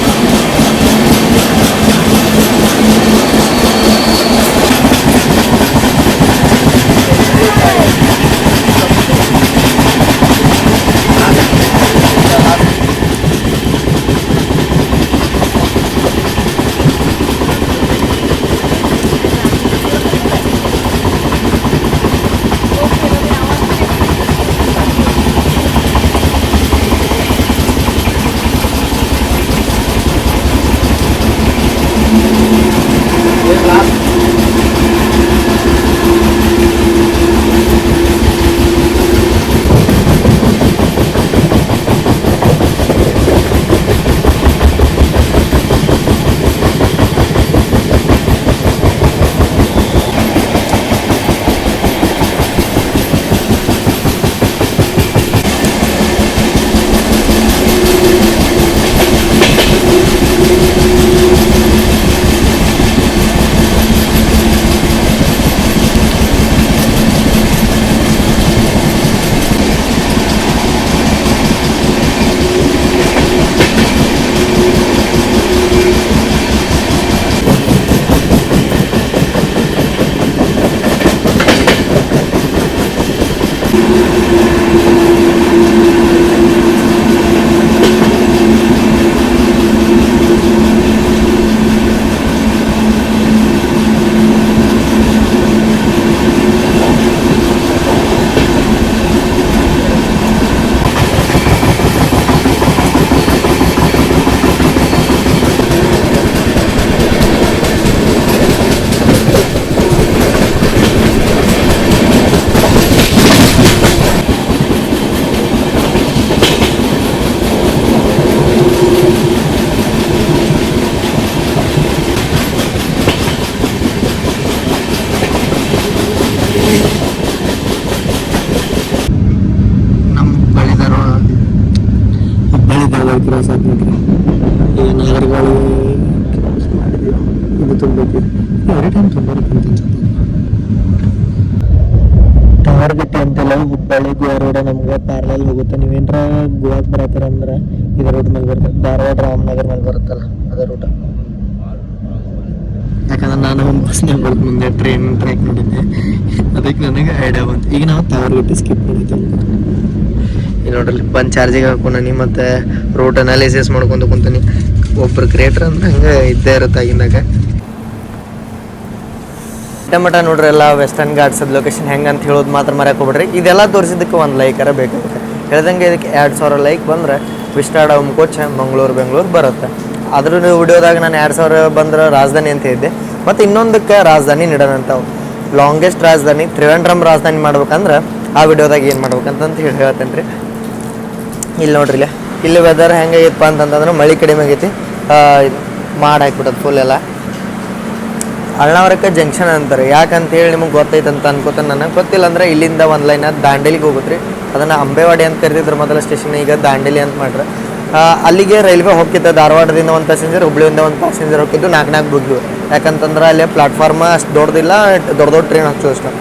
ತುಂಬಬೇಕಿದೆ ಎವ್ರಿ ಟೈಮ್ ತುಂಬಬೇಕಂತ ಟಾರ್ಗೆಟ್ ಅಂತೆಲ್ಲ ಹುಬ್ಬಳ್ಳಿ ಗೋವಾ ರೋಡ್ ನಮ್ಗೆ ಪ್ಯಾರಲಲ್ ಹೋಗುತ್ತೆ. ನೀವೇನರ ಗೋವಾಕ್ಕೆ ಬರತ್ತಾರ ಅಂದ್ರೆ ಇದೇ ರೂಟ್ ಮೇಲೆ ಬರುತ್ತೆ. ಧಾರವಾಡ ರಾಮನಗರ ಮೇಲೆ ಬರುತ್ತಲ್ಲ ಅದೇ ರೂಟ. ಯಾಕಂದ್ರೆ ನಾನು ಬಸ್ನಾಗ ಬರ್ದು ಮುಂದೆ ಟ್ರೈನ್ ಟ್ರ್ಯಾಕ್ ನೋಡಿದ್ದೆ, ಅದಕ್ಕೆ ನನಗೆ ಐಡಿಯಾ ಬಂತು. ಈಗ ನಾವು ತಾವರ್ಗುಟ್ಟಿ ಸ್ಕಿಪ್ ಮಾಡಿದ್ದೀವಿ. ಇಲ್ಲಿ ನೋಡ್ರಿ ಬಂದು ಚಾರ್ಜಿಗೆ ಹಾಕೊಂಡಿ ಮತ್ತು ರೂಟ್ ಅನಾಲಿಸಿಸ್ ಮಾಡ್ಕೊಂಡು ಕುಂತೀನಿ. ಒಬ್ರು ಕ್ರಿಯೇಟರ್ ಅಂದ್ರೆ ಹಂಗೆ ಇದ್ದೇ ಇರುತ್ತೆ ಆಗಿಂದಾಗ. ಮಟ ನೋಡ್ರಿ ಎಲ್ಲ ವೆಸ್ಟರ್ನ್ ಘಾಟ್ಸದ ಲೊಕೇಶನ್ ಹೆಂಗೆ ಅಂತ ಹೇಳೋದು ಮಾತ್ರ ಮರ್ಯಾಕೆ ಹೋಗ್ಬಿಡ್ರಿ. ಇದೆಲ್ಲ ತೋರಿಸಿದ್ದಕ್ಕೆ ಒಂದು ಲೈಕರ ಬೇಕಾಗುತ್ತೆ. ಹೇಳ್ದಂಗೆ ಇದಕ್ಕೆ 2000 ಲೈಕ್ ಬಂದರೆ ವಿಸ್ಟಾಡ ಕೋಚ್ ಬೆಂಗಳೂರು ಬರುತ್ತೆ. ಅದ್ರ ವಿಡಿಯೋದಾಗ ನಾನು 2000 ಬಂದ್ರೆ ರಾಜಧಾನಿ ಅಂತ ಇದ್ದೆ. ಮತ್ತು ಇನ್ನೊಂದಕ್ಕೆ ರಾಜಧಾನಿ ನೀಡೋಣಂತಾವು. ಲಾಂಗೆಸ್ಟ್ ರಾಜಧಾನಿ ತ್ರಿವೇಂದ್ರಂ ರಾಜಧಾನಿ ಮಾಡ್ಬೇಕಂದ್ರೆ ಆ ವಿಡಿಯೋದಾಗ ಏನು ಮಾಡ್ಬೇಕಂತ ಹೇಳ್ತೇನೆ ರೀ. ಇಲ್ಲಿ ನೋಡ್ರಿ ಇಲ್ಲಿ ವೆದರ್ ಹೆಂಗೈತಪ್ಪ ಅಂತಂತಂದ್ರೆ ಮಳೆ ಕಡಿಮೆ ಆಗೈತಿ. ಮಾಡಿ ಹಾಕ್ಬಿಟ್ಟದ ಫುಲ್ ಎಲ್ಲ. ಅಳ್ನಾವರಕ್ಕೆ ಜಂಕ್ಷನ್ ಅಂತಾರೆ. ಯಾಕಂತೇಳಿ ನಿಮಗೆ ಗೊತ್ತೈತೆ ಅಂತ ಅನ್ಕೋತಾನೆ. ನನಗೆ ಗೊತ್ತಿಲ್ಲ ಅಂದ್ರೆ ಇಲ್ಲಿಂದ ಒಂದು ಲೈನ್ ದಾಂಡೇಲಿಗೆ ಹೋಗುತ್ತೆ ರೀ. ಅದನ್ನು ಅಂಬೇವಾಡಿ ಅಂತ ಕರೆದಿದ್ರು ಮೊದಲ ಸ್ಟೇಷನ್, ಈಗ ದಾಂಡೇಲಿ ಅಂತ ಮಾಡ್ರೆ. ಅಲ್ಲಿಗೆ ರೈಲ್ವೆ ಹೋಗ್ತಿತ್ತು. ಧಾರವಾಡದಿಂದ ಒಂದು ಪ್ಯಾಸೆಂಜರ್, ಹುಬ್ಳಿಯಿಂದ ಒಂದು ಪ್ಯಾಸೆಂಜರ್ ಹೋಗಿದ್ದು 4 ಬುಗ್ಗಿವು. ಯಾಕಂತಂದ್ರೆ ಅಲ್ಲಿ ಪ್ಲಾಟ್ಫಾರ್ಮ್ ಅಷ್ಟು ದೊಡ್ಡದಿಲ್ಲ, ದೊಡ್ಡ ಟ್ರೈನ್ ಹಚ್ಚೋದು ಅಷ್ಟು.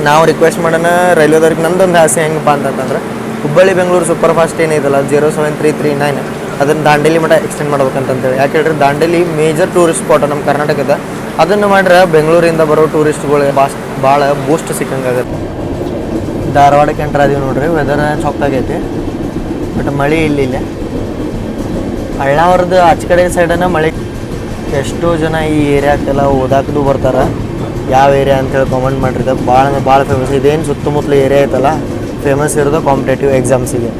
ನಾವು ರಿಕ್ವೆಸ್ಟ್ ಮಾಡೋಣ ರೈಲ್ವೆದವ್ರಿಗೆ. ನಂದೊಂದು ಆಸೆ ಹೆಂಗಪ್ಪ ಅಂತಂದ್ರೆ ಹುಬ್ಬಳ್ಳಿ ಬೆಂಗಳೂರು ಸೂಪರ್ ಫಾಸ್ಟ್ ಏನೈತಲ್ಲ 07339 ಅದನ್ನು ದಾಂಡೇಲಿ ಮಟ್ಟ ಎಕ್ಸ್ಟೆಂಡ್ ಮಾಡ್ಬೇಕಂತೇಳಿ. ಯಾಕೆ ಹೇಳ್ರಿ ದಾಂಡೇಲಿ ಮೇಜರ್ ಟೂರಿಸ್ಟ್ ಸ್ಪಾಟ್ ನಮ್ಮ ಕರ್ನಾಟಕದ. ಅದನ್ನು ಮಾಡ್ರೆ ಬೆಂಗಳೂರಿಂದ ಬರೋ ಟೂರಿಸ್ಟ್ಗಳಿಗೆ ಭಾಳ ಬೂಸ್ಟ್ ಸಿಕ್ಕಂಗಾಗತ್ತೆ. ಧಾರವಾಡಕ್ಕೆ ಎಂಟ್ರ್ ಅದೀವಿ ನೋಡ್ರಿ. ವೆದರ್ ಚೊಕ್ಕಾಗೈತಿ ಬಟ್ ಮಳೆ ಇಲ್ಲ. ಅಳ್ನಾವರದ ಆಚೆ ಕಡೆ ಸೈಡನ್ನು ಮಳೆ. ಎಷ್ಟೋ ಜನ ಈ ಏರಿಯಾಕ್ಕೆಲ್ಲ ಓದಾಕದು ಬರ್ತಾರೆ. ಯಾವ ಏರಿಯಾ ಅಂತೇಳಿ ಕಾಮೆಂಟ್ ಮಾಡಿರ್ತಾರೆ. ಭಾಳ ಫೇಮಸ್. ಇದೇನು ಸುತ್ತಮುತ್ತಲ ಏರಿಯಾ ಐತಲ್ಲ ಫೇಮಸ್ ಇರೋದು ಕಾಂಪಿಟೇಟಿವ್ ಎಕ್ಸಾಮ್ಸಿಗೆ.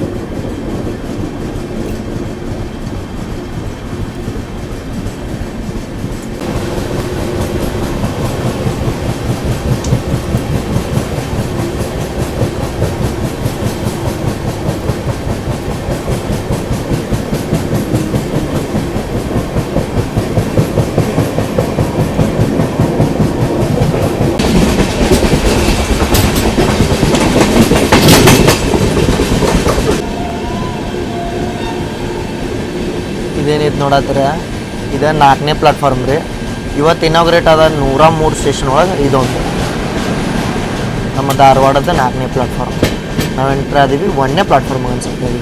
ಇದೇನೈತೆ ನೋಡತ್ತರ, ಇದು 4ನೇ ಪ್ಲಾಟ್ಫಾರ್ಮ್ ರೀ. ಇವತ್ತು ಇನಾಗ್ರೇಟ್ ಆದ 103 ಸ್ಟೇಷನ್ ಒಳಗೆ ಇದೊಂದು ನಮ್ಮ ಧಾರವಾಡದ 4ನೇ ಪ್ಲಾಟ್ಫಾರ್ಮ್. ನಾವು ಎಂಟ್ರ್ ಆದೀವಿ 1ನೇ ಪ್ಲಾಟ್ಫಾರ್ಮ್ ಅನ್ಸುತ್ತೆ.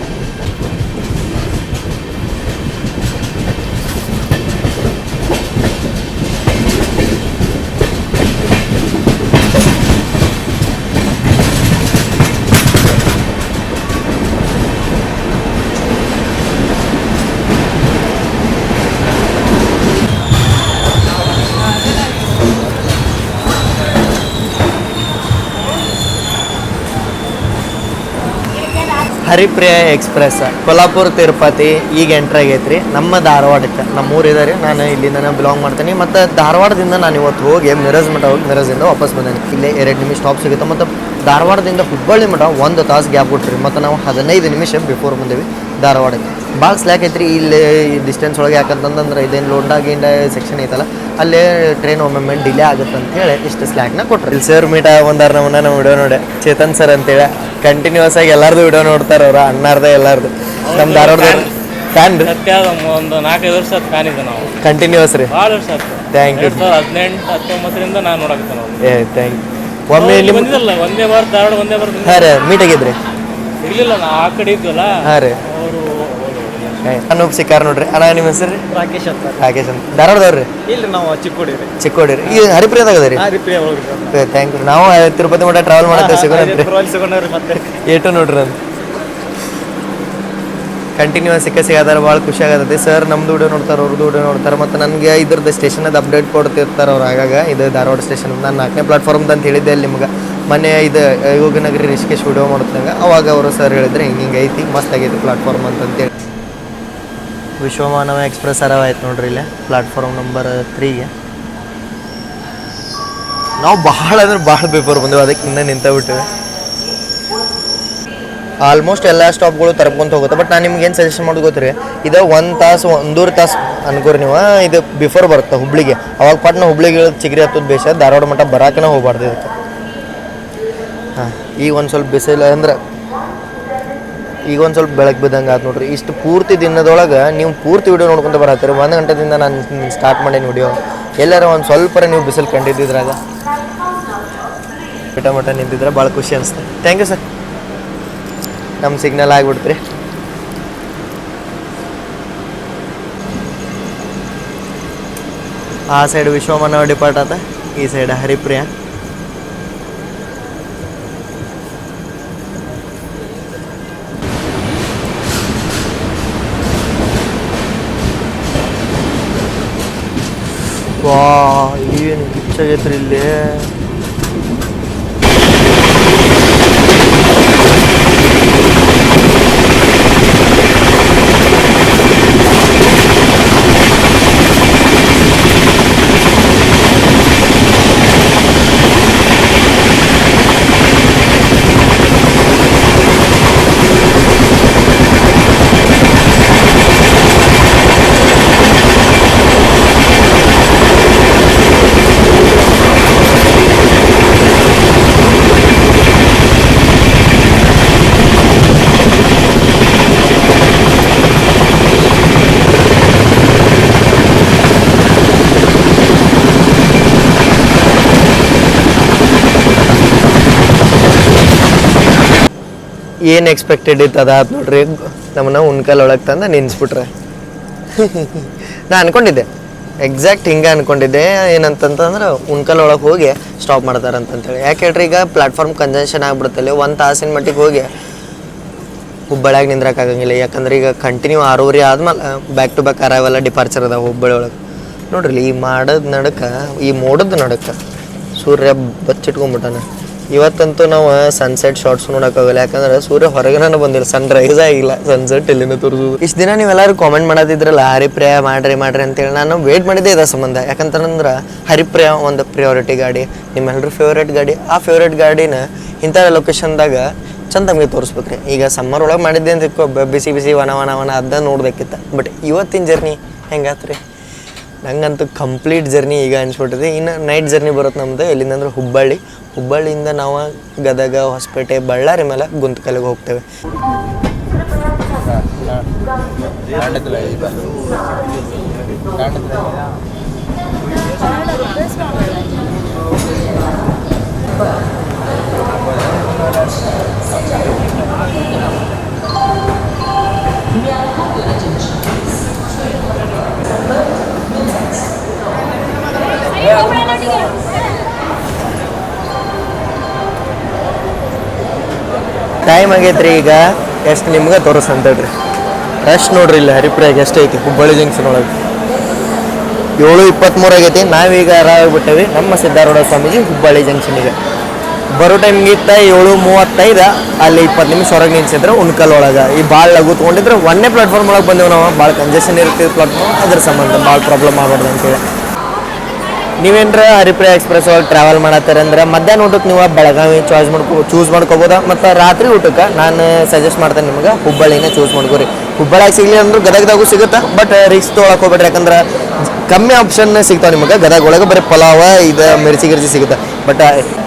ಹರಿಪ್ರಿಯ ಎಕ್ಸ್ಪ್ರೆಸ್ ಕೊಲ್ಹಾಪುರ ತಿರುಪತಿ ಈಗ ಎಂಟ್ರ್ ಆಗೈತೆ ರೀ ನಮ್ಮ ಧಾರವಾಡಕ್ಕೆ. ನಮ್ಮ ಊರಿದೆ ರೀ. ನಾನು ಇಲ್ಲಿಂದ ಬಿಲಾಂಗ್ ಮಾಡ್ತೀನಿ. ಮತ್ತು ಧಾರವಾಡದಿಂದ ನಾನು ಇವತ್ತು ಹೋಗಿ ಮಿರಜ್ ಮಠ ಹೋಗಿ ಮಿರಜಿಂದ ವಾಪಸ್ ಬಂದೇನೆ. ಇಲ್ಲೇ 2 ನಿಮಿಷ ಸ್ಟಾಪ್ ಸಿಗುತ್ತೆ. ಮತ್ತು ಧಾರವಾಡದಿಂದ ಹುಬ್ಬಳ್ಳಿ ಮಠ 1 ತಾಸು ಗ್ಯಾಪ್ ಕೊಟ್ರಿ. ಮತ್ತು ನಾವು 15 ನಿಮಿಷ ಬಿಫೋರ್ ಬಂದೇವಿ ಧಾರವಾಡಕ್ಕೆ. ಭಾಳ ಸ್ಲ್ಯಾಕ್ ಐತ್ರಿ ಇಲ್ಲಿ ಡಿಸ್ಟೆನ್ಸ್ ಒಳಗೆ. ಯಾಕಂತಂದ್ರೆ ಇದೇನು ಲೋಂಡಾ ಗಿಂಡ ಸೆಕ್ಷನ್ ಐತಲ್ಲ ಅಲ್ಲೇ ಟ್ರೈನ್ ಒಮ್ಮೊಮ್ಮೆ ಡಿಲೇ ಆಗುತ್ತೆ ಅಂತೇಳಿ ಇಷ್ಟು ಸ್ಲ್ಯಾಕ್ನ ಕೊಟ್ರಿ. ಇಲ್ಲಿ ಸರ್ ಮೀಟ ಒಂದಾರ ನಮ್ಮ ವಿಡಿಯೋ ನೋಡಿ ಚೇತನ್ ಸರ್ ಅಂತೇಳಿ ಕಂಟಿನ್ಯೂಸ್ ಆಗಿ ಎಲ್ಲಾರ್ದು ವಿಡಿಯೋ ನೋಡ್ತಾರೆ ಅವ್ರ ಅಣ್ಣಾರ್ದೆ ಎಲ್ಲಾರ್ದು. ನಮ್ಮ ಧಾರವಾಡದವ್ರು ಫ್ಯಾನ್ ರೀ. ಒಂದು 4-5 ವರ್ಷ ಫ್ಯಾನ್ ಇದೆ ನಾವು. ಕಂಟಿನ್ಯೂಸ್ ರೀ. ಭಾಳ ವರ್ಷ ಆಯ್ತು. Thank you. 2018-19ರಿಂದ ನಾನು ನೋಡಕತ್ತೆ ನಾವು. Thank you. ಒಮ್ಮೆ ಬಂದಿದ್ದಲ್ಲ ಒಂದೇ ಬಾರ್ ಧಾರವಾಡ ಒಂದೇ ಬಾರ್. ಹಾಂ ರೀ ಮೀಟ್ ಆಗಿದ್ರಿ. ಇರ್ಲಿಲ್ಲ ನಾ ಆ ಕಡೆ ಇದ್ವಲ್ಲ. ಹಾಂ ರೀ. ಅವರು ಅನೂಪ್ ಸಿಕ್ಕಾರ್ ನೋಡ್ರಿ. ಅಣ್ಣ ನಿಮ್ಮ ಹೆಸರು ರೀ? ರಾಕೇಶ್ ಅಂತ. ರಾಕೇಶ್ ಅಂತ. ಧಾರವಾಡದವ್ರಿ? ಇಲ್ರಿ ನಾವು ಚಿಕ್ಕೋಡಿ ರೀ. ಚಿಕ್ಕೋಡಿ ರೀ. ಈ ಹರಿಪ್ರಿಯದಾಗ ಅದ ರೀ? ಹರಿಪ್ರಿಯ ಹೋಗ್ರಿ. Thank you. ನಾವು ತಿರುಪತಿ ಮಠ ಟ್ರಾವೆಲ್ ಮಾಡತ್ತೇವೆ. ಸಿಗೋಣ್ರಿ ಮತ್ತೆ ಏಟು ನೋಡ್ರಿ ಅಂತ ಕಂಟಿನ್ಯೂಸ್ ಸಿಗದಾರ ಭಾಳ ಖುಷಿ ಆಗತ್ತೆ. ಸರ್ ನಮ್ದು ವಿಡಿಯೋ ನೋಡ್ತಾರೆ, ಅವ್ರದ್ದು ವಿಡಿಯೋ ನೋಡ್ತಾರೆ. ಮತ್ತು ನನಗೆ ಇದ್ರದ್ದು ಸ್ಟೇಷನದ ಅಪ್ಡೇಟ್ ಕೊಡ್ತಿರ್ತಾರೆ ಅವ್ರು. ಆಗಾಗ ಇದು ಧಾರವಾಡ ಸ್ಟೇಷನ್ ನಾನು 4ನೇ ಪ್ಲಾಟ್ಫಾರ್ಮ್ದು ಅಂತ ಹೇಳಿದ್ದೆ ಅಲ್ಲಿ ನಿಮ್ಗೆ ಮೊನ್ನೆ. ಇದು ಯೋಗನಗರಿ ರಿಷಿಕೇಶ್ ವಿಡಿಯೋ ಮಾಡುತ್ತಂಗೆ ಅವಾಗ ಅವರು ಸರ್ ಹೇಳಿದ್ರೆ ಹಿಂಗೆ ಐತಿ ಮಸ್ತ್ ಆಗೈತಿ ಪ್ಲಾಟ್ಫಾರ್ಮ್ ಅಂತಂತೇಳಿ. ವಿಶ್ವಮಾನವ ಎಕ್ಸ್ಪ್ರೆಸ್ ಆಯ್ತು ನೋಡ್ರಿ ಇಲ್ಲೇ ಪ್ಲಾಟ್ಫಾರ್ಮ್ ನಂಬರ್ 3ಗೆ. ನಾವು ಭಾಳ ಅಂದ್ರೆ ಭಾಳ ಬಿಫೋರ್ ಬಂದೆವು, ಅದಕ್ಕೆ ಇನ್ನೂ ನಿಂತಬಿಟ್ಟಿವೆ. ಆಲ್ಮೋಸ್ಟ್ ಎಲ್ಲ ಸ್ಟಾಪ್ಗಳು ತರ್ಕೊಂತ ಹೋಗುತ್ತೆ. ಬಟ್ ನಾನು ನಿಮ್ಗೆ ಏನು ಸಜೆಷನ್ ಮಾಡೋದು ಗೊತ್ತಿರಿ, ಇದು 1 ತಾಸು 1.5 ತಾಸು ಅನ್ಕೋರಿ ನೀವು. ಇದು ಬಿಫೋರ್ ಬರುತ್ತೆ ಹುಬ್ಳಿಗೆ. ಅವಾಗ ಪಟ್ನ ಹುಬ್ಳಿಗೆ ಚಿಗ್ರಿ ಹತ್ತೋದು ಬೇಷ. ಧಾರವಾಡ ಮಟ್ಟ ಬರಾಕನ ಹೋಗ್ಬಾರ್ದು ಇದಕ್ಕೆ. ಹಾಂ ಈಗ ಒಂದು ಸ್ವಲ್ಪ ಬಿಸಿಲು ಅಂದ್ರೆ ಈಗ ಒಂದು ಸ್ವಲ್ಪ ಬೆಳಕು ಬಿದ್ದಂಗೆ ಆಯ್ತು ನೋಡ್ರಿ. ಇಷ್ಟು ಪೂರ್ತಿ ದಿನದೊಳಗೆ ನೀವು ಪೂರ್ತಿ ವಿಡಿಯೋ ನೋಡ್ಕೊಂತ ಬರತ್ತೀರಿ. 1 ಗಂಟೆದಿಂದ ನಾನು ಸ್ಟಾರ್ಟ್ ಮಾಡೀನಿ ವಿಡಿಯೋ. ಎಲ್ಲಾರ ಒಂದು ಸ್ವಲ್ಪ ನೀವು ಬಿಸಿಲು ಕಂಡಿದ್ದಿದ್ರಾಗ ಮಟ ನಿಂತಿದ್ರೆ ಭಾಳ ಖುಷಿ ಅನಿಸ್ತು. Thank you sir. ನಮ್ಮ ಸಿಗ್ನಲ್ ಆಗಿಬಿಡ್ತ್ರಿ. ಆ ಸೈಡ್ ವಿಶ್ವಮಾನವ ಡಿಪಾರ್ಟ್ ಆತ, ಈ ಸೈಡ್ ಹರಿಪ್ರಿಯ. ವಾ ಏನು ಕಿಚ್ಚಾಗೈತ್ರಿ ಇಲ್ಲಿ. ಏನು ಎಕ್ಸ್ಪೆಕ್ಟೆಡ್ ಇತ್ತು ಅದಾದ ನೋಡ್ರಿ. ನಮ್ಮನ್ನ ಉಣ್ಕಲ್ ಒಳಗೆ ತಂದು ನಿನ್ಸ್ಬಿಟ್ರೆ. ನಾ ಅನ್ಕೊಂಡಿದ್ದೆ ಎಕ್ಸಾಕ್ಟ್ ಹಿಂಗೆ ಅನ್ಕೊಂಡಿದ್ದೆ. ಏನಂತಂದ್ರೆ ಉಣ್ಕಲ್ ಒಳಗೆ ಹೋಗಿ ಸ್ಟಾಪ್ ಮಾಡ್ತಾರಂತಂತೇಳಿ. ಯಾಕೆ ಹೇಳ್ರಿ, ಈಗ ಪ್ಲಾಟ್ಫಾರ್ಮ್ ಕಂಜೆನ್ಷನ್ ಆಗ್ಬಿಡುತ್ತಲ್ಲಿ 1 ತಾಸಿನ ಮಟ್ಟಿಗೆ ಹೋಗಿ ಹುಬ್ಬಳ್ಳಿಯಾಗ ನಿಂದ್ರಕ್ಕಾಗಂಗಿಲ್ಲ. ಯಾಕಂದ್ರೆ ಈಗ ಕಂಟಿನ್ಯೂ 6:30 ಆದ್ಮೇಲೆ ಬ್ಯಾಕ್ ಟು ಬ್ಯಾಕ್ ಅರೈವಲ್ಲ ಡಿಪಾರ್ಚರ್ ಅದಾವ ಹುಬ್ಬಳ್ಳಿ ಒಳಗೆ. ನೋಡ್ರಿ ಈ ಮಾಡದ ನಡಕ್ಕೆ, ಈ ಮೋಡದ ನಡಕ್ಕೆ ಸೂರ್ಯ ಬಚ್ಚಿಟ್ಕೊಂಡ್ಬಿಟ್ಟಾನ. ಇವತ್ತಂತೂ ನಾವು ಸನ್ಸೆಟ್ ಶಾರ್ಟ್ಸ್ ನೋಡೋಕ್ಕಾಗಲ್ಲ. ಯಾಕಂದ್ರೆ ಸೂರ್ಯ ಹೊರಗನ ಬಂದಿಲ್ಲ, ಸನ್ರೈಸ್ ಆಗಿಲ್ಲ, ಸನ್ಸೆಟ್ ಎಲ್ಲಿನ ತೋರಿಸೋದು. ಇಷ್ಟು ದಿನ ನೀವೆಲ್ಲರೂ ಕಾಮೆಂಟ್ ಮಾಡೋದಿದ್ರಲ್ಲ ಹರಿಪ್ರಿಯ ಮಾಡ್ರಿ ಅಂತೇಳಿ. ನಾನು ವೇಟ್ ಮಾಡಿದ್ದೆ ಇದ ಸಂಬಂಧ. ಯಾಕಂತಂದ್ರೆ ಹರಿಪ್ರಿಯ ಒಂದು ಪ್ರಿಯಾರಿಟಿ ಗಾಡಿ, ನಿಮ್ಮೆಲ್ಲರೂ ಫೇವ್ರೇಟ್ ಗಾಡಿ. ಆ ಫೇವ್ರೇಟ್ ಗಾಡಿನ ಇಂಥ ಲೊಕೇಶನ್ದಾಗ ಚಂದ ನಮಗೆ ತೋರಿಸ್ಬೇಕ್ರಿ. ಈಗ ಸಮ್ಮರ್ ಒಳಗೆ ಮಾಡಿದ್ದೆ ಅಂತ ಬಿಸಿ ವನ ಅದನ್ನ ನೋಡ್ಬೇಕಿತ್ತು. ಬಟ್ ಇವತ್ತಿನ ಜರ್ನಿ ಹೆಂಗಾತ್ರಿ, ನಂಗಂತೂ ಕಂಪ್ಲೀಟ್ ಜರ್ನಿ ಈಗ ಅನ್ಸ್ಬಿಟ್ಟಿದೆ. ಇನ್ನು ನೈಟ್ ಜರ್ನಿ ಬರುತ್ತೆ ನಮ್ಮದು. ಎಲ್ಲಿಂದಂದ್ರೆ ಹುಬ್ಬಳ್ಳಿಯಿಂದ ನಾವು ಗದಗ, ಹೊಸಪೇಟೆ, ಬಳ್ಳಾರಿ ಮೇಲೆ ಗುಂತಕಲ್ಗೆ ಹೋಗ್ತೇವೆ. ಟೈಮ್ ಆಗೈತ್ರಿ ಈಗ. ಎಷ್ಟು ನಿಮ್ಗೆ ತೋರಿಸಂತೇಳ್ರಿ. ರಶ್ ನೋಡ್ರಿ ಇಲ್ಲಿ ಹರಿಪ್ರಿಯಾಗ ಎಷ್ಟು ಐತಿ. ಹುಬ್ಬಳ್ಳಿ ಜಂಕ್ಷನ್ ಒಳಗೆ 7:23 ಆಗೈತಿ. ನಾವೀಗ ಬಿಟ್ಟೇವಿ ನಮ್ಮ ಸಿದ್ಧಾರೂಢ ಸ್ವಾಮೀಜಿ ಹುಬ್ಬಳ್ಳಿ ಜಂಕ್ಷನಿಗೆ. ಬರೋ ಟೈಮ್ಗೆ ಇತ್ತ 7:35. ಅಲ್ಲಿ 20 ನಿಮಿಷ ಹೊರಗೆ ನಿಲ್ಸಿದ್ರೆ ಉಣ್ಕಲ್ ಒಳಗೆ. ಈ ಭಾಳ ಲಘು ತೊಗೊಂಡಿದ್ರೆ 1ನೇ ಪ್ಲಾಟ್ಫಾರ್ಮ್ ಒಳಗೆ ಬಂದೇವು ನಾವು. ಭಾಳ ಕಂಜೆಷನ್ ಇರ್ತೀವಿ ಪ್ಲಾಟ್ಫಾರ್ಮ್, ಅದ್ರ ಸಂಬಂಧ ಭಾಳ ಪ್ರಾಬ್ಲಮ್ ಆಗ್ಬಾರ್ದು ಅಂತೇಳಿ. ನೀವೇನ್ರ ಹರಿಪ್ರಿಯ ಎಕ್ಸ್ಪ್ರೆಸ್ ಒಳಗೆ ಟ್ರಾವೆಲ್ ಮಾಡತ್ತಾರಂದ್ರೆ ಮಧ್ಯಾಹ್ನ ಊಟಕ್ಕೆ ನೀವು ಬೆಳಗಾವಿ ಚೂಸ್ ಮಾಡ್ಕೋಬೋದ. ಮತ್ತು ರಾತ್ರಿ ಊಟಕ್ಕೆ ನಾನು ಸಜೆಸ್ಟ್ ಮಾಡ್ತೇನೆ ನಿಮ್ಗೆ ಹುಬ್ಬಳ್ಳಿನೇ ಚೂಸ್ ಮಾಡ್ಕೋರಿ. ಹುಬ್ಬಳ್ಳಿಯಾಗ ಸಿಗಲಿ ಅಂದ್ರೆ ಗದಗದಾಗೂ ಸಿಗುತ್ತೆ. ಬಟ್ ರಿಸ್ಕ್ ತೊಗೊಳಕ್ಕೆ ಹೋಗ್ಬೇಡ್ರಿ. ಯಾಕಂದ್ರೆ ಕಮ್ಮಿ ಆಪ್ಷನ್ ಸಿಗ್ತಾವೆ ನಿಮಗೆ. ಗದಗ ಒಳಗೆ ಬರೀ ಪಲಾವ, ಇದು ಮಿರ್ಚಿ ಸಿಗುತ್ತೆ. ಬಟ್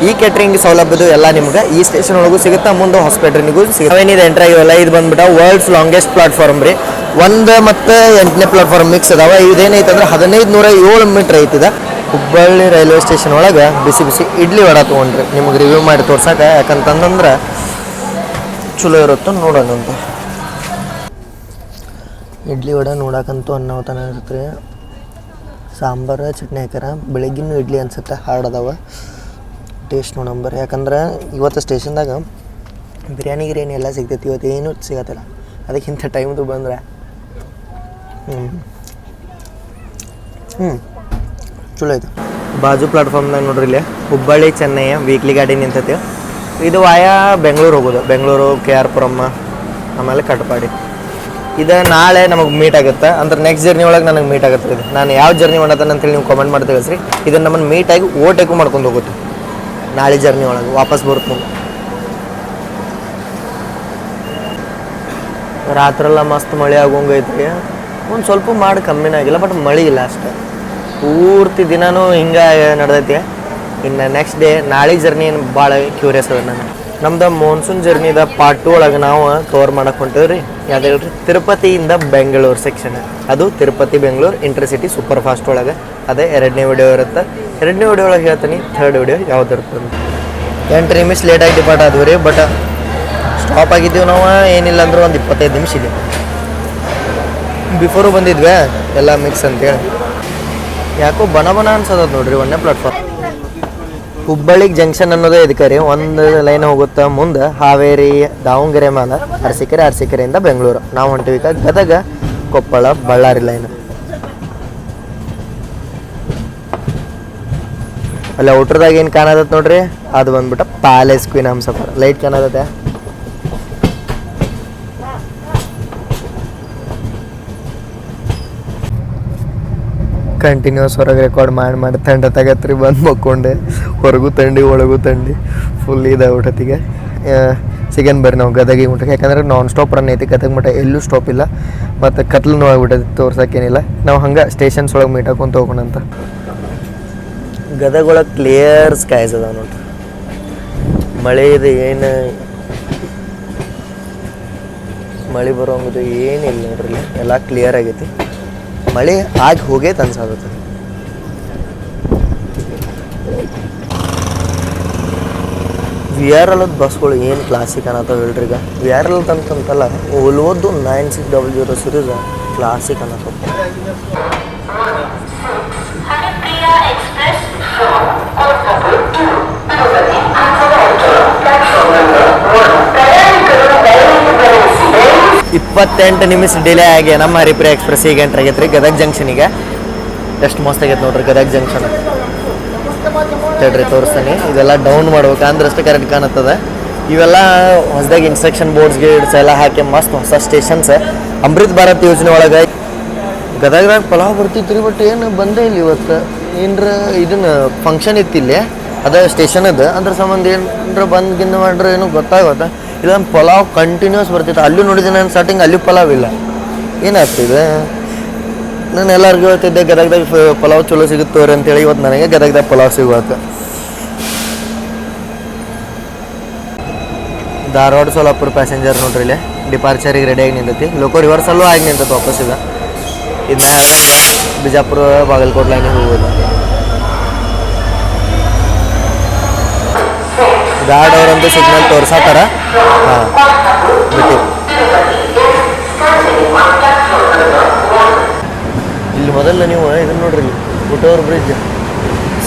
ಈ ಕ್ಯಾಟ್ರಿಂಗ್ ಸೌಲಭ್ಯದು ಎಲ್ಲ ನಿಮ್ಗೆ ಈ ಸ್ಟೇಷನ್ ಒಳಗೂ ಸಿಗುತ್ತೆ, ಮುಂದೆ ಹಾಸ್ಪಿಟಲ್ನಿಗೂ ಸಿಗುತ್ತೆ. ಅವೇನಿದೆ ಎಂಟ್ರ್ ಆಗಿವಲ್ಲ, ಇದು ಬಂದ್ಬಿಟ್ಟು ವರ್ಲ್ಡ್ಸ್ ಲಾಂಗೆಸ್ಟ್ ಪ್ಲಾಟ್ಫಾರ್ಮ್ ರೀ. 1 ಮತ್ತು 8ನೇ ಪ್ಲಾಟ್ಫಾರ್ಮ್ ಮಿಕ್ಸ್ ಅದಾವ. ಇದೇನೈತೆ ಅಂದ್ರೆ 1507 ಮೀಟ್ರ್ ಐತಿದೆ. ಹುಬ್ಬಳ್ಳಿ ರೈಲ್ವೆ ಸ್ಟೇಷನ್ ಒಳಗೆ ಬಿಸಿ ಇಡ್ಲಿ ವಡ ತೊಗೊಂಡ್ರಿ. ನಿಮಗೆ ರಿವ್ಯೂ ಮಾಡಿ ತೋರ್ಸಕ್ಕೆ. ಯಾಕಂತಂದ್ರೆ ಚಲೋ ಇರುತ್ತೆ ನೋಡೋಣ ಅಂತ. ಇಡ್ಲಿ ವಡ ನೋಡಕ್ಕಂತೂ ಅನ್ನೋತನ ಇರುತ್ತೆ. ಸಾಂಬಾರು ಚಟ್ನಿ ಹಾಕ್ಯಾರ. ಬೆಳಗ್ಗಿನ ಇಡ್ಲಿ ಅನ್ಸುತ್ತೆ, ಹಾರ್ಡ್ ಅದಾವ. ಟೇಸ್ಟ್ ನೋಡಂಬರ್. ಯಾಕಂದ್ರೆ ಇವತ್ತು ಸ್ಟೇಷನ್ದಾಗ ಬಿರಿಯಾನಿ ಎಲ್ಲ ಸಿಗ್ತೈತಿ. ಇವತ್ತು ಏನೂ ಸಿಗತ್ತಿಲ್ಲ. ಅದಕ್ಕಿಂತ ಟೈಮ್ದು ಬಂದರೆ ಚಲೋ ಐತೆ. ಬಾಜು ಪ್ಲಾಟ್ಫಾರ್ಮ್ದಾಗ ನೋಡ್ರಿ ಇಲ್ಲಿ ಹುಬ್ಬಳ್ಳಿ ಚೆನ್ನೈ ವೀಕ್ಲಿ ಗಾಡಿ ನಿಂತೈತಿ. ಇದು ವಾಯಾ ಬೆಂಗಳೂರು ಹೋಗೋದು. ಬೆಂಗಳೂರು, KR ಪುರಂ, ಆಮೇಲೆ ಕಟ್ಪಾಡಿ. ಇದು ನಾಳೆ ನಮಗೆ ಮೀಟ್ ಆಗುತ್ತೆ. ಅಂದ್ರೆ ನೆಕ್ಸ್ಟ್ ಜರ್ನಿ ಒಳಗೆ ನನಗೆ ಮೀಟ್ ಆಗುತ್ತೆ. ಇದು ನಾನು ಯಾವ ಜರ್ನಿ ಮಾಡತ್ತಾನೆ ಅಂತೇಳಿ ನೀವು ಕಾಮೆಂಟ್ ಮಾಡಿ ತಿಳಿಸ್ರಿ. ಇದನ್ನು ನಮ್ಮನ್ನು ಮೀಟಾಗಿ ಓಟೇಕು ಮಾಡ್ಕೊಂಡು ಹೋಗುತ್ತೆ ನಾಳೆ ಜರ್ನಿ ಒಳಗೆ ವಾಪಸ್ ಬರುತ್ತೆ. ರಾತ್ರೆಲ್ಲ ಮಸ್ತ್ ಮಳೆ ಆಗೋಂಗೈತಿ. ಒಂದು ಸ್ವಲ್ಪ ಮಾಡಿ ಕಮ್ಮಿನೇ ಆಗಿಲ್ಲ, ಬಟ್ ಮಳೆ ಇಲ್ಲ ಅಷ್ಟೇ. ಪೂರ್ತಿ ದಿನವೂ ಹಿಂಗೆ ನಡೆದೈತಿ. ಇನ್ನು ನೆಕ್ಸ್ಟ್ ಡೇ ನಾಳೆ ಜರ್ನಿ ಏನು ಭಾಳ ಕ್ಯೂರಿಯಸ್ ಅದ ನಾನು. ನಮ್ದು ಮಾನ್ಸೂನ್ ಜರ್ನಿದ ಪಾರ್ಟ್ 2 ಒಳಗೆ ನಾವು ಕವರ್ ಮಾಡಕ್ಕೆ ಹೊಂಟೇವ್ರಿ. ಯಾವ್ದು ಹೇಳ್ರಿ, ತಿರುಪತಿಯಿಂದ ಬೆಂಗಳೂರು ಸೆಕ್ಷನ್. ಅದು Tirupati Bengaluru intercity super fast ಒಳಗೆ. ಅದೇ 2ನೇ ವಿಡಿಯೋ ಇರುತ್ತೆ. 2ನೇ ವಿಡಿಯೋ ಒಳಗೆ ಹೇಳ್ತೀನಿ 3rd ವಿಡಿಯೋ ಯಾವ್ದು ಇರ್ತದೆ. 8 ನಿಮಿಷ ಲೇಟಾಗಿ ಡಿಪಾರ್ಟ್ ಆದ್ವಿ ರೀ. ಬಟ್ ಸ್ಟಾಪ್ ಆಗಿದ್ದೀವಿ ನಾವು ಏನಿಲ್ಲ ಅಂದ್ರೆ ಒಂದು 25 ನಿಮಿಷ ಇದೆ. ಬಿಫೋರು ಬಂದಿದ್ವಿ ಎಲ್ಲ ಮಿಕ್ಸ್ ಅಂತೇಳಿ. ಯಾಕೋ ಬನ ಅನ್ಸೋದು ನೋಡ್ರಿ 1ನೇ ಪ್ಲಾಟ್ಫಾರ್ಮ್. ಹುಬ್ಬಳ್ಳಿಗೆ ಜಂಕ್ಷನ್ ಅನ್ನೋದೇ ಇದಕ್ಕೆ ರೀ. ಒಂದು ಲೈನ್ ಹೋಗುತ್ತಾ ಮುಂದೆ ಹಾವೇರಿ, ದಾವಣಗೆರೆ ಮೇಲೆ ಅರಸೀಕೆರೆಯಿಂದ ಬೆಂಗಳೂರು. ನಾವು ಹೊಂಟಿವಿ ಗದಗ, ಕೊಪ್ಪಳ, ಬಳ್ಳಾರಿ ಲೈನ್. ಅಲ್ಲಿ ಔಟ್ರದಾಗ ಏನು ಕಾಣತೈತೆ ನೋಡ್ರಿ, ಅದು ಬಂದ್ಬಿಟ್ಟು ಪ್ಯಾಲೇಸ್ ಕ್ವೀನ್ ಹಂಸಫರ್ ಲೈಟ್ ಕಾಣತೈತೆ. ಕಂಟಿನ್ಯೂಸ್ ಹೊರಗೆ ರೆಕಾರ್ಡ್ ಮಾಡಿ ತಂಡ ತಗತ್ರಿ ಬಂದು ಮಕ್ಕೊಂಡೆ. ಹೊರಗೂ ತಂಡಿ ಒಳಗೂ ತಂಡಿ ಫುಲ್ ಇದಾಗ್ಬಿಟ್ಟತಿಗೆ. ಸಿಗನ್ ಬರ್ರಿ ನಾವು ಗದಗಿಗೆ ಮುಟ್ಟಕ್ಕೆ, ಯಾಕಂದ್ರೆ ನಾನ್ ಸ್ಟಾಪ್ ರನ್ ಐತಿ ಗದಗ ಮಟ್ಟ, ಎಲ್ಲೂ ಸ್ಟಾಪ್ ಇಲ್ಲ. ಮತ್ತು ಕತ್ಲೂ ಆಗ್ಬಿಟ್ಟೈತಿ, ತೋರ್ಸೋಕ್ಕೇನಿಲ್ಲ. ನಾವು ಹಂಗೆ ಸ್ಟೇಷನ್ಸ್ ಒಳಗೆ ಮೀಟ್ ಹಾಕೊಂತ ಹೋಗೋಣಂತ. ಗದಗ ಒಳಗೆ ಕ್ಲಿಯರ್ ಸ್ಕೈಸ್ ಅದಾವ ನೋಡ್ರಿ. ಮಳೆ ಇದೆ ಏನು ಮಳೆ ಬರೋಂಗದು ಏನಿಲ್ಲ ನೋಡ್ರಿ, ಎಲ್ಲ ಕ್ಲಿಯರ್ ಆಗೈತಿ. ಮಳೆ ಆಗಿ ಹೋಗೈತೆ ಅನ್ಸಾಗುತ್ತೆ. VRL ಬಸ್ಗಳು ಏನು ಕ್ಲಾಸಿಕ್ ಅನ್ನತ್ತವ ಹೇಳ್ರಿ. ಈಗ VRL ಅಂತಂತಲ್ಲ, ಓಲ್ವೋದು 9600 ಸೀರೀಸ್ ಕ್ಲಾಸಿಕ್ ಅನ್ನತ್ತವ. ಇಪ್ಪತ್ತೆಂಟು ನಿಮಿಷ ಡಿಲೇ ಆಗಿ ನಮ್ಮ ಹರಿಪ್ರಿಯ ಎಕ್ಸ್ಪ್ರೆಸ್ ಈಗ ಎಂಟ್ರ್ ಆಗೈತೆ ರೀ ಗದಗ ಜಂಕ್ಷನಿಗೆ. ಎಷ್ಟು ಮಸ್ತ್ ಆಗೈತೆ ನೋಡ್ರಿ ಗದಗ ಜಂಕ್ಷನ್. ಹೇಳ್ರಿ ತೋರಿಸ್ತೀನಿ. ಇದೆಲ್ಲ ಡೌನ್ ಮಾಡ್ಬೇಕು ಅಂದ್ರೆ ಅಷ್ಟು ಕರೆಕ್ಟ್ ಕಾಣುತ್ತದೆ. ಇವೆಲ್ಲ ಹೊಸದಾಗಿ ಇನ್ಸ್ಟ್ರಕ್ಷನ್ ಬೋರ್ಡ್ಸ್ ಗಿಡ್ಸ್ ಎಲ್ಲ ಹಾಕಿ ಮಸ್ತ್ ಹೊಸ ಸ್ಟೇಷನ್ಸ್. ಅಮೃತ್ ಭಾರತ್ ಯೋಜನೆ ಒಳಗೆ ಗದಗದಾಗ ಪಲಾವ್ ಬರ್ತಿತ್ತು ರೀ. ಬಟ್ ಏನು ಬಂದೇ ಇಲ್ಲ ಇವತ್ತು. ಏನರ ಇದನ್ನು ಫಂಕ್ಷನ್ ಇತ್ತಿಲ್ಲಿ, ಅದ ಸ್ಟೇಷನ್ ಅದು. ಅದ್ರ ಸಂಬಂಧ ಏನರ ಬಂದು ಮಾಡ್ರೆ ಏನೋ ಗೊತ್ತಾಗುತ್ತೆ. ಇಲ್ಲೊಂದು ಪಲಾವ್ ಕಂಟಿನ್ಯೂಸ್ ಬರ್ತಿತ್ತು. ಅಲ್ಲೂ ನೋಡಿದ್ದೀನಿ ನಾನು ಸ್ಟಾರ್ಟಿಂಗ್, ಅಲ್ಲಿ ಪಲಾವ್ ಇಲ್ಲ. ಏನಾಗ್ತಿದೆ? ನಾನು ಎಲ್ಲರಿಗೂ ಹೇಳ್ತಿದ್ದೆ ಗದಗದಾಗ ಪಲಾವ್ ಚಲೋ ಸಿಗುತ್ತವ್ರಿ ಅಂತೇಳಿ. ಇವತ್ತು ನನಗೆ ಗದಗದಾಗ ಪಲಾವ್ ಸಿಗುವತ್ತೆ. ಧಾರವಾಡ ಸೋಲಾಪುರ ಪ್ಯಾಸೆಂಜರ್ ನೋಡ್ರಿ ಇಲ್ಲಿ ಡಿಪಾರ್ಚರಿಗೆ ರೆಡಿಯಾಗಿ ನಿಂತೈತಿ. ಲೋಕೋ ರಿವರ್ಸಲ್ಲೂ ಆಗಿ ನಿಂತೈತಿ ವಾಪಸ್. ಈಗ ಇದನ್ನ ಬಿಜಾಪುರ ಬಾಗಲಕೋಟೆ ಲೈನಿಗೆ ಹೋಗೋದು. ಗಾರ್ಡ್ ಅವರಂತೂ ಸಿಗ್ನಲ್ ತೋರ್ಸಾತಾರ. ಹಾಂ ಬಿಟ್ಟು ಇಲ್ಲಿ ಮೊದಲು ನೀವು ಇದನ್ನ ನೋಡ್ರಿ, ಹುಟ್ಟೋರ್ ಬ್ರಿಡ್ಜ್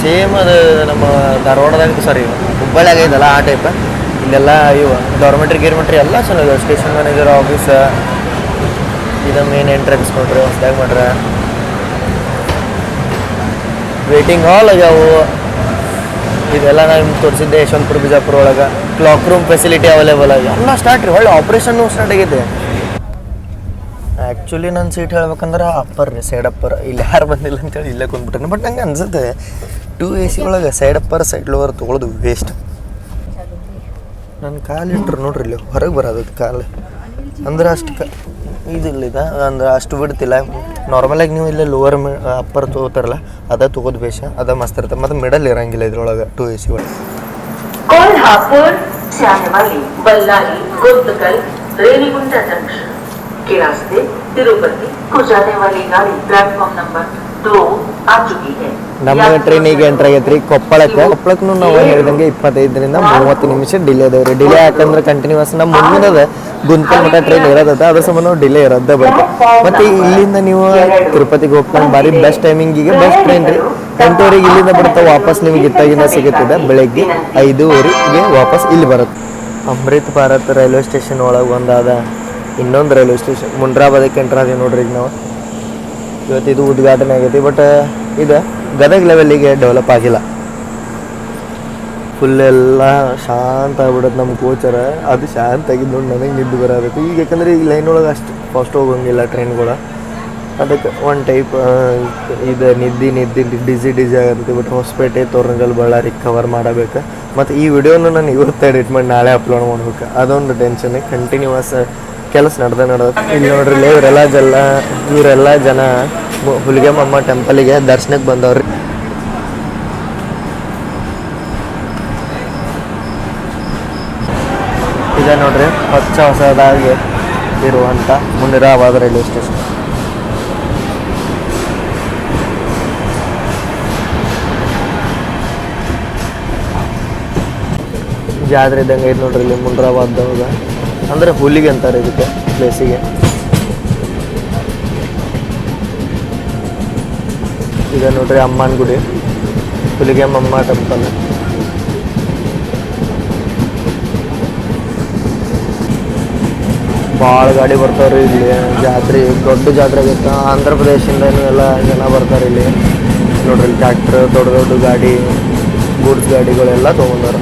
ಸೇಮ್ ಅದು ನಮ್ಮ ಧಾರವಾಡದಾಗ, ಸಾರಿ ಹುಬ್ಬಳ್ಳಿಯಾಗ ಐತಲ್ಲ ಆ ಟೈಪ್. ಇಲ್ಲೆಲ್ಲ ಇವು ಡಾರ್ಮೆಟ್ರಿ ಗಿರ್ಮೆಟ್ರಿ ಎಲ್ಲ ಚೆನ್ನಾಗಿದೆ. ಸ್ಟೇಷನ್ ಮ್ಯಾನೇಜರ್ ಆಫೀಸ್, ಇದು ಮೇನ್ ಎಂಟ್ರೆನ್ಸ್ ನೋಡ್ರಿ ಹೊಸದಾಗಿ ಮಾಡ್ರೆ. ವೇಟಿಂಗ್ ಹಾಲ್ ಆಗ್ಯಾವು. ಇದೆಲ್ಲ ನಾನು ನಿಮ್ಗೆ ತೋರಿಸಿದ್ದೆ ಯಶವಂತಪುರ ಬಿಜಾಪುರ ಒಳಗೆ. ಕ್ಲಾಕ್ ರೂಮ್ ಫೆಸಿಲಿಟಿ ಅವೈಲೇಬಲ್ ಆಗಿ ಎಲ್ಲ ಸ್ಟಾರ್ಟ್ ರೀ. ಒಳ್ಳೆ ಆಪ್ರೇಷನ್ನು ಸ್ಟಾರ್ಟ್ ಆಗೈತೆ. ಆ್ಯಕ್ಚುಲಿ ನನ್ನ ಸೀಟ್ ಹೇಳ್ಬೇಕಂದ್ರೆ ಅಪ್ಪರ್ ರೀ, ಸೈಡ್ ಅಪ್ಪರ್. ಇಲ್ಲಿ ಯಾರು ಬಂದಿಲ್ಲ ಅಂತೇಳಿ ಇಲ್ಲೇ ಕುಂದ್ಬಿಟ್ರೆ. ಬಟ್ ನಂಗೆ ಅನ್ಸುತ್ತೆ 2 AC ಒಳಗೆ ಸೈಡ್ ಅಪ್ಪರ್ ಸೈಡ್ ಲೋವರ್ ತೊಗೊಳೋದು ವೇಸ್ಟ್. ನನ್ನ ಕಾಲು ಇಟ್ರು ನೋಡ್ರಿ ಇಲ್ಲಿ ಹೊರಗೆ ಬರೋದು ಕಾಲು ಅಂದ್ರೆ ಅಷ್ಟು ಇದಿಲ್ಲ. ಅಂದ್ರೆ ಅಷ್ಟು ಬಿಡ್ತಿಲ್ಲ. ನಾರ್ಮಲಾಗಿ ನೀವು ಇಲ್ಲೇ ಲೋವರ್ ಅಪ್ಪರ್ ತೊಗೋತಾರಲ್ಲ, ಅದ ತೊಗೋದು ಬೇಷ, ಅದ ಮಸ್ತ್ ಇರುತ್ತೆ. ಮತ್ತು ಮಿಡಲ್ ಇರಂಗಿಲ್ಲ ಇದ್ರೊಳಗೆ 2 AC ಒಳಗೆ. कोल्हापुर श्यामवाली बल्लारी गुंतकल रेणीगुंटा जंक्शन के रास्ते तिरुपति को जाने वाली गाड़ी प्लेटफॉर्म नंबर 2 आ चुकी है. ನಮ್ಮ ಟ್ರೈನ್ ಈಗ ಎಂಟ್ರ್ ಆಗೈತ್ರಿ ಕೊಪ್ಪಳಕ್ಕೂ ನಾವು ಹೇಳಿದಂಗೆ 25ರಿಂದ 30 ನಿಮಿಷ ಡಿಲೇ ಅದಾವೆ ರೀ. ಡಿಲೇ ಯಾಕಂದ್ರೆ ಕಂಟಿನ್ಯೂಸ್ ನಮ್ಮ ಮುಂದಿನದ ಗುಂತಕಲ್ ಮಟ್ಟ ಟ್ರೈನ್ ಇರೋದ, ಅದ್ರ ಸಂಬಂಧ ನಾವು ಡಿಲೇ ಇರೋದೇ ಬರ್ತದೆ. ಮತ್ತು ಇಲ್ಲಿಂದ ನೀವು ತಿರುಪತಿಗೆ ಹೋಗ್ಕೊಂಡು ಭಾರಿ ಬೆಸ್ಟ್ ಟೈಮಿಂಗಿಗೆ ಬೆಸ್ಟ್ ಟ್ರೈನ್ ರೀ. 8:00 ಇಲ್ಲಿಂದ ಬರ್ತಾವೆ. ವಾಪಸ್ ನಿಮಗೆ ಇತ್ತಾಗಿಂದ ಸಿಗುತ್ತಿದೆ ಬೆಳಗ್ಗೆ 5:00 ವಾಪಸ್ ಇಲ್ಲಿ ಬರುತ್ತೆ. ಅಮೃತ್ ಭಾರತ್ ರೈಲ್ವೆ ಸ್ಟೇಷನ್ ಒಳಗೆ ಒಂದಾದ ಇನ್ನೊಂದು ರೈಲ್ವೆ ಸ್ಟೇಷನ್ ಮುಂಡ್ರಾಬಾದಕ್ಕೆ ಎಂಟ್ರ್ ಆದೀವಿ ನೋಡ್ರಿ. ಈಗ ನಾವು ಇವತ್ತು ಇದು ಉದ್ಘಾಟನೆ ಆಗೈತಿ. ಬಟ್ ಇದು ಗದಗ ಲೆವೆಲ್ಲಿಗೆ ಡೆವಲಪ್ ಆಗಿಲ್ಲ. ಫುಲ್ ಎಲ್ಲ ಶಾಂತ ಆಗ್ಬಿಡತ್ತೆ. ನಮ್ಮ ಕೋಚರ ಅದು ಶಾಂತ ಆಗಿದ್ದು ನೋಡಿ ನನಗೆ ನಿದ್ದು ಬರೋದೈತಿ ಈಗ. ಯಾಕಂದರೆ ಈ ಲೈನ್ ಒಳಗೆ ಅಷ್ಟು ಫಾಸ್ಟ್ ಹೋಗಂಗಿಲ್ಲ ಟ್ರೈನ್ಗಳು. ಅದಕ್ಕೆ ಒಂದು ಟೈಪ್ ಇದು ನಿದ್ದೆ ಡಿಸಿ ಆಗತ್ತೆ. ಬಟ್ ಹೊಸಪೇಟೆ, ತೋರಣಗಲ್, ಬಳ್ಳಾರಿ ಕವರ್ ಮಾಡಬೇಕು. ಮತ್ತು ಈ ವಿಡಿಯೋನ ನಾನು ಇವತ್ತು ಎಡಿಟ್ ಮಾಡಿ ನಾಳೆ ಅಪ್ಲೋಡ್ ಮಾಡ್ಬೇಕು. ಅದೊಂದು ಟೆನ್ಷನ್. ಕಂಟಿನ್ಯೂಸ್ ಕೆಲಸ ನಡೆದ ಇಲ್ಲಿ ನೋಡ್ರಿ. ಇವರೆಲ್ಲ ಜನ ಹುಲಿಗೆಮ್ಮಮ್ಮ ಟೆಂಪಲಿಗೆ ದರ್ಶನಕ್ಕೆ ಬಂದವ್ರಿ. ಇದೆ ನೋಡ್ರಿ ಹೊಸ ಹೊಸದಾಗಿ ಇರುವಂಥ ಮುನಿರಾಬಾದ್ ರೈಲ್ವೆ ಸ್ಟೇಷನ್. ಜಾತ್ರೆ ಇದ್ದಂಗೆ ಐತೆ ನೋಡ್ರಿ ಇಲ್ಲಿ ಮುನಿರಾಬಾದ್ದೊಳಗೆ. ಅಂದರೆ ಹುಲಿಗೆ ಅಂತಾರೆ ಇದಕ್ಕೆ ಪ್ಲೇಸಿಗೆ. ಈಗ ನೋಡ್ರಿ ಅಮ್ಮನ ಗುಡಿ, ಹುಲಿಗೆಮ್ಮಮ್ಮ ಟೆಂಪಲ್. ಭಾಳ ಗಾಡಿ ಬರ್ತಾವ್ರಿ ಇಲ್ಲಿ. ಜಾತ್ರೆ ದೊಡ್ಡ ಜಾತ್ರೆ ಆಗೈತೆ. ಆಂಧ್ರ ಪ್ರದೇಶದಿಂದನೂ ಎಲ್ಲ ಜನ ಬರ್ತಾರೆ ಇಲ್ಲಿ ನೋಡ್ರಿ. ಇಲ್ಲಿ ಟ್ರ್ಯಾಕ್ಟ್ರ್, ದೊಡ್ಡ ದೊಡ್ಡ ಗಾಡಿ, ಗೂಡ್ಸ್ ಗಾಡಿಗಳೆಲ್ಲ ತೊಗೊಂಡಾರ.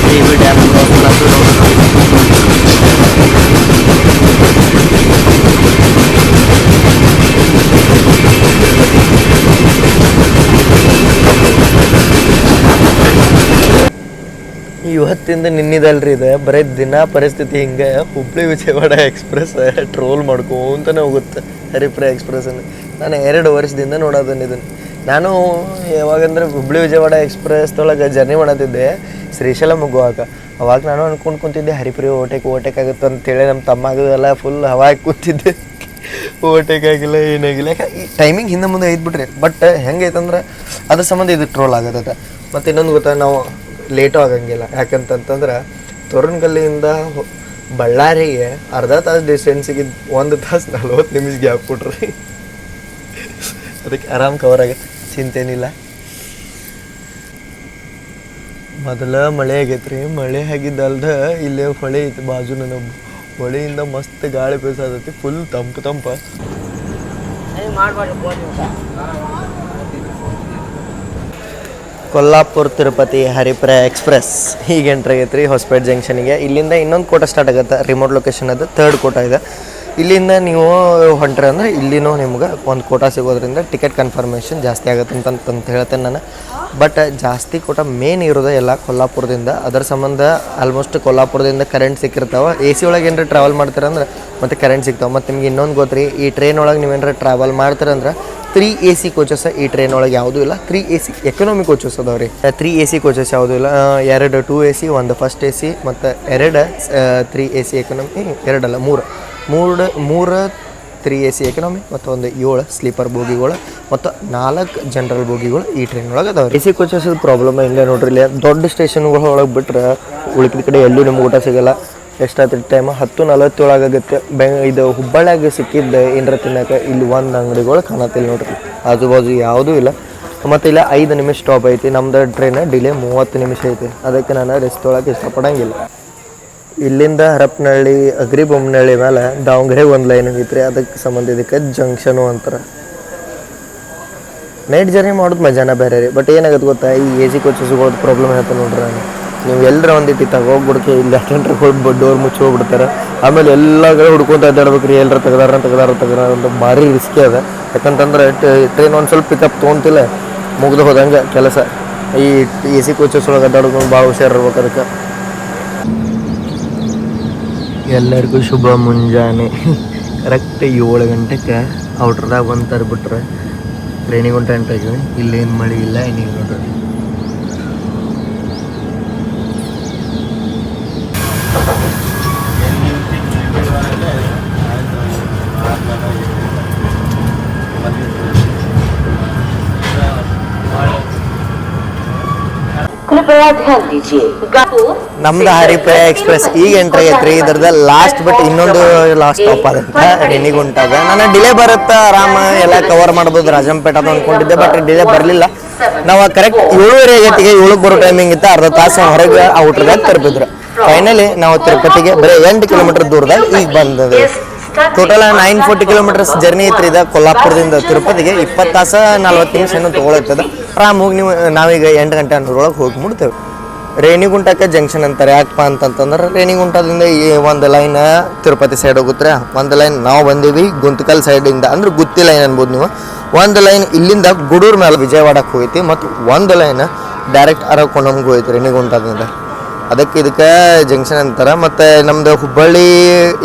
ಟಿ.ವಿ ಡ್ಯಾಮ್ ಇವತ್ತಿಂದ ನಿನ್ನಿದಲ್ರಿ ಇದು. ಬರೀ ದಿನ ಪರಿಸ್ಥಿತಿ ಹಿಂಗೆ. ಹುಬ್ಳಿ ವಿಜಯವಾಡ ಎಕ್ಸ್ಪ್ರೆಸ್ ಟ್ರೋಲ್ ಮಾಡ್ಕೊಂತಾನೆ ಹೋಗುತ್ತೆ. ಹರಿಪ್ರಿಯ ಎಕ್ಸ್ಪ್ರೆಸ್ಸನ್ನು ನಾನು 2 ವರ್ಷದಿಂದ ನೋಡೋದನ್ನು ಇದನ್ನು. ನಾನು ಯಾವಾಗಂದ್ರೆ ಹುಬ್ಳಿ ವಿಜಯವಾಡ ಎಕ್ಸ್ಪ್ರೆಸ್ದೊಳಗೆ ಜರ್ನಿ ಮಾಡತ್ತಿದ್ದೆ ಶ್ರೀಶೈಲಂ ಹೋಗುವಾಗ. ಅವಾಗ ನಾನು ಅನ್ಕೊಂಡು ಕುಂತಿದ್ದೆ ಹರಿಪ್ರಿಯ ಓಟೇಕ್ ಆಗುತ್ತೆ ಅಂತೇಳಿ. ನಮ್ಮ ತಮ್ಮಾಗದೆಲ್ಲ ಫುಲ್ ಹವಾಗಿ ಕೂತಿದ್ದೆ. ಓವರ್ಟೇಕ್ ಆಗಿಲ್ಲ, ಏನಾಗಿಲ್ಲ. ಯಾಕೆ ಈ ಟೈಮಿಂಗ್ ಹಿಂದೆ ಮುಂದೆ ಐತ್ಬಿಟ್ರಿ. ಬಟ್ ಹೆಂಗೈತಂದ್ರೆ ಅದ್ರ ಸಂಬಂಧ ಇದು ಟ್ರೋಲ್ ಆಗತ್ತೆ. ಮತ್ತು ಇನ್ನೊಂದು ಗೊತ್ತಾ, ನಾವು ಲೇಟು ಆಗಂಗಿಲ್ಲ. ಯಾಕಂತಂತಂದ್ರೆ ತೋರಣಗಲ್ಲಿಯಿಂದ ಬಳ್ಳಾರಿಗೆ ಅರ್ಧ ತಾಸು ಡಿಸ್ಟೆನ್ಸಿಗೆ 1 ತಾಸು 40 ನಿಮಿಷ ಗ್ಯಾಪ್ ಕೊಟ್ರಿ. ಅದಕ್ಕೆ ಆರಾಮ್ ಕವರ್ ಆಗತ್ತೆ, ಚಿಂತೇನಿಲ್ಲ. ಮೊದಲ ಮಳೆ ಆಗೈತ್ರಿ. ಮಳೆ ಆಗಿದ್ದಲ್ದ ಇಲ್ಲೇ ಹೊಳೆ ಐತಿ ಬಾಜು. ನನ್ನ ಹೊಳೆಯಿಂದ ಮಸ್ತ್ ಗಾಳಿ ಬೀಸತೈತಿ, ಫುಲ್ ತಂಪು. ಕೊಲ್ಲಾಪುರ ತಿರುಪತಿ ಹರಿಪ್ರಿಯ ಎಕ್ಸ್ಪ್ರೆಸ್ ಈಗ ಎಂಟ್ರ್ ಆಗೈತೆ ರೀ ಹೊಸಪೇಟೆ ಜಂಕ್ಷನಿಗೆ. ಇಲ್ಲಿಂದ ಇನ್ನೊಂದು ಕೋಟ ಸ್ಟಾರ್ಟ್ ಆಗುತ್ತೆ. ರಿಮೋಟ್ ಲೊಕೇಶನ್ ಅದು 3rd ಕೋಟ ಇದೆ. ಇಲ್ಲಿಂದ ನೀವು ಹೊಂಟ್ರಿ ಅಂದರೆ ಇಲ್ಲಿನೂ ನಿಮ್ಗೆ ಒಂದು ಕೋಟ ಸಿಗೋದ್ರಿಂದ ಟಿಕೆಟ್ ಕನ್ಫರ್ಮೇಷನ್ ಜಾಸ್ತಿ ಆಗುತ್ತೆ ಅಂತ ಹೇಳ್ತೇನೆ ನಾನು. ಬಟ್ ಜಾಸ್ತಿ ಕೋಟ ಮೇನ್ ಇರೋದು ಎಲ್ಲ ಕೊಲ್ಲಾಪುರದಿಂದ. ಅದರ ಸಂಬಂಧ ಆಲ್ಮೋಸ್ಟ್ ಕೊಲ್ಲಾಪುರದಿಂದ ಕರೆಂಟ್ ಸಿಕ್ಕಿರ್ತಾವೆ. ಎ ಸಿ ಒಳಗೆ ಏನಾರ ಟ್ರಾವೆಲ್ ಮಾಡ್ತೀರಂದ್ರೆ ಮತ್ತು ಕರೆಂಟ್ ಸಿಗ್ತಾವೆ. ಮತ್ತು ನಿಮ್ಗೆ ಇನ್ನೊಂದು ಗೊತ್ತ್ರಿ, ಈ ಟ್ರೈನ್ ಒಳಗೆ ನೀವೇನಾರ ಟ್ರಾವೆಲ್ ಮಾಡ್ತೀರಂದ್ರೆ 3 AC ಕೋಚಸ್ ಈ ಟ್ರೈನ್ ಒಳಗೆ ಯಾವುದೂ ಇಲ್ಲ. 3 AC ಎಕನಾಮಿ ಕೋಚಸ್ ಅದಾವೆ ರೀ. 3 AC ಕೋಚಸ್ ಯಾವುದೂ ಇಲ್ಲ. 2 2 AC, 1 ಫಸ್ಟ್ AC ಮತ್ತು 2 3 AC ಎಕನಾಮಿ. 2 ಅಲ್ಲ 3 3 AC ಎಕನಾಮಿ ಮತ್ತು 1 7 ಸ್ಲೀಪರ್ ಬೋಗಿಗಳು ಮತ್ತು 4 ಜನರಲ್ ಬೋಗಿಗಳು ಈ ಟ್ರೈನ್ ಒಳಗೆ ಅದಾವೆ. AC ಕೋಚಸ್ ಪ್ರಾಬ್ಲಮ್ ಹಿಂಗೆ ನೋಡ್ರಿ. ಇಲ್ಲಿ ದೊಡ್ಡ ಸ್ಟೇಷನ್ಗಳು ಒಳಗೆ ಬಿಟ್ರೆ ಉಳಿದ ಕಡೆ ಎಲ್ಲೂ ನಿಮ್ಗೆ ಊಟ ಸಿಗೋಲ್ಲ. ಎಷ್ಟಾಯ್ತು ಟೈಮ್ 10:47 ಆಗುತ್ತೆ. ಇದು ಹುಬ್ಬಳ್ಳಿಯಾಗ ಸಿಕ್ಕಿದ್ದೆ ಏನರ ತಿನ್ನೋಕೆ ಇಲ್ಲಿ ಒಂದು ಅಂಗಡಿಗಳು ಕಾಣತ್ತಿಲ್ಲ ನೋಡ್ರಿ. ಆಜು ಬಾಜು ಯಾವುದೂ ಇಲ್ಲ. ಮತ್ತು ಇಲ್ಲ 5 ನಿಮಿಷ ಸ್ಟಾಪ್ ಐತಿ. ನಮ್ದು ಟ್ರೈನ್ ಡಿಲೇ 30 ನಿಮಿಷ ಐತಿ. ಅದಕ್ಕೆ ನಾನು ರೆಸ್ಟ್ ತೊಗೊಳಕ್ಕೆ ಇಷ್ಟಪಡಂಗಿಲ್ಲ. ಇಲ್ಲಿಂದ ಹರಪನಹಳ್ಳಿ, ಅಗ್ರಿಬೊಮ್ಮನಹಳ್ಳಿ ಮೇಲೆ ದಾವಣಗೆರೆಗೆ ಒಂದು ಲೈನ್ ಹೋಗಿತ್ರಿ. ಅದಕ್ಕೆ ಸಂಬಂಧಿದಕ್ಕೆ ಜಂಕ್ಷನು ಅಂತಾರೆ. ನೈಟ್ ಜರ್ನಿ ಮಾಡೋದು ಮಜಾನ ಬೇರೆ ರೀ. ಬಟ್ ಏನಾಗುತ್ತೆ ಗೊತ್ತಾ, ಈ AC ಕೋಚಸ್ಗಳದ್ದು ಪ್ರಾಬ್ಲಮ್ ಹೇಳ್ತಾ ನೋಡ್ರಿ. ನಾನು ನೀವು ಎಲ್ಲರ ಒಂದಿಟ್ಟು ತಗೋಗ್ಬಿಡ್ಕೆ ಇಲ್ಲಿ ಅಟೆಂಡ್ರ್ಗಳು ಡೋರ್ ಮುಚ್ಚಿ ಹೋಗ್ಬಿಡ್ತಾರೆ. ಆಮೇಲೆ ಎಲ್ಲ ಕಡೆ ಹುಡ್ಕೊಂತ ಅಡ್ಡಾಡ್ಬೇಕು ರೀ. ಎಲ್ಲರ ತೆಗ್ದಾರ ಅಂತ ಭಾರಿ ರಿಸ್ಕಿ ಅದ. ಯಾಕಂತಂದ್ರೆ ಟ್ರೈನ್ ಒಂದು ಸ್ವಲ್ಪ ಪಿಕಪ್ ತೊಗೊಂತಿಲ್ಲ, ಮುಗ್ದು ಹೋದಂಗೆ ಕೆಲಸ. ಈ AC ಕೋಚಸ್ ಒಳಗೆ ಅಡ್ಡಾಡ್ಕೊಂಡು ಭಾಳ ಹುಷಾರಿರ್ಬೇಕು. ಅದಕ್ಕೆ ಎಲ್ಲರಿಗೂ ಶುಭ ಮುಂಜಾನೆ. ಕರೆಕ್ಟ್ 7 ಗಂಟೆಗೆ ಔಟ್ರದಾಗ ಬಂದು ತರ್ಬಿಟ್ರೆ ರೇಣಿಗುಂಟ ಎಂಟಾಗಿವಿ. ಇಲ್ಲೇನು ಮಳೆ ಇಲ್ಲ, ಏನಿಲ್ಲ ನೋಡ್ರಿ. ನಮ್ದು ಹರಿಪ್ರಿಯ ಎಕ್ಸ್ಪ್ರೆಸ್ ಈಗ ಎಂಟ್ರಿ ಆಗೈತ್ರಿ. ಇದ್ರದ ಲಾಸ್ಟ್ ಬಟ್ ಇನ್ನೊಂದು ಲಾಸ್ಟ್ ಸ್ಟಾಪ್ ಆಗುತ್ತೆ ರೇಣಿಗುಂಟಾಗ. ನಾನು ಡಿಲೇ ಬರುತ್ತೆ, ಆರಾಮ ಎಲ್ಲ ಕವರ್ ಮಾಡ್ಬೋದು ರಾಜಂಪೇಟ ಅಂತ ಅಂದ್ಕೊಂಡಿದ್ದೆ. ಬಟ್ ಡಿಲೇ ಬರಲಿಲ್ಲ. ನಾವು ಕರೆಕ್ಟ್ 7:30 ಆಗೈತಿಗೆ 7ಕ್ಕೆ ಬರೋ ಟೈಮಿಂಗ್ ಇತ್ತು. ಅರ್ಧ ತಾಸು ಹೊರಗೆ ಔಟ್ರದಾಗ ತರ್ಬಿದ್ರು. ಫೈನಲಿ ನಾವು ತಿರುಪತಿಗೆ ಬರೀ 8 ಕಿಲೋಮೀಟರ್ ದೂರದಾಗ ಈಗ ಬಂದದೆ. ಟೋಟಲ್ 940 ಕಿಲೋಮೀಟರ್ಸ್ ಜರ್ನಿ ಐತ್ರಿ ಇದು. ಕೊಲ್ಲಾಪುರದಿಂದ ತಿರುಪತಿಗೆ 20 ತಾಸು 40 ನಿಮಿಷ ಏನೋ ತೊಗೊಳತ್ತದ. ಆರಾಮಾಗಿ ನೀವು ನಾವೀಗ 8 ಗಂಟೆ ಅನ್ನೋದ್ರೊಳಗೆ ಹೋಗಿ ಮುಡ್ತೇವೆ. ರೇಣಿಗುಂಟಕ್ಕೆ ಜಂಕ್ಷನ್ ಅಂತಾರೆ. ಯಾಕಪ್ಪ ಅಂತಂತಂದ್ರೆ ರೇಣಿಗುಂಟದಿಂದ ಈ ಒಂದು ಲೈನ್ ತಿರುಪತಿ ಸೈಡ್ ಹೋಗುತ್ತೆ. ಒಂದು ಲೈನ್ ನಾವು ಬಂದೀವಿ ಗುಂತಕಲ್ ಸೈಡಿಂದ, ಅಂದ್ರೆ ಗುತ್ತಿ ಲೈನ್ ಅನ್ಬೋದು ನೀವು. ಒಂದು ಲೈನ್ ಇಲ್ಲಿಂದ ಗುಡೂರ್ ಮೇಲೆ ವಿಜಯವಾಡಕ್ಕೆ ಹೋಯ್ತಿ. ಮತ್ತು ಒಂದು ಲೈನ್ ಡೈರೆಕ್ಟ್ ಅರಕೊಂಡಮ್ಗೆ ಹೋಯ್ತು ರೇಣಿಗುಂಟದಿಂದ. ಇದಕ್ಕೆ ಜಂಕ್ಷನ್ ಅಂತಾರೆ. ಮತ್ತು ನಮ್ದು ಹುಬ್ಬಳ್ಳಿ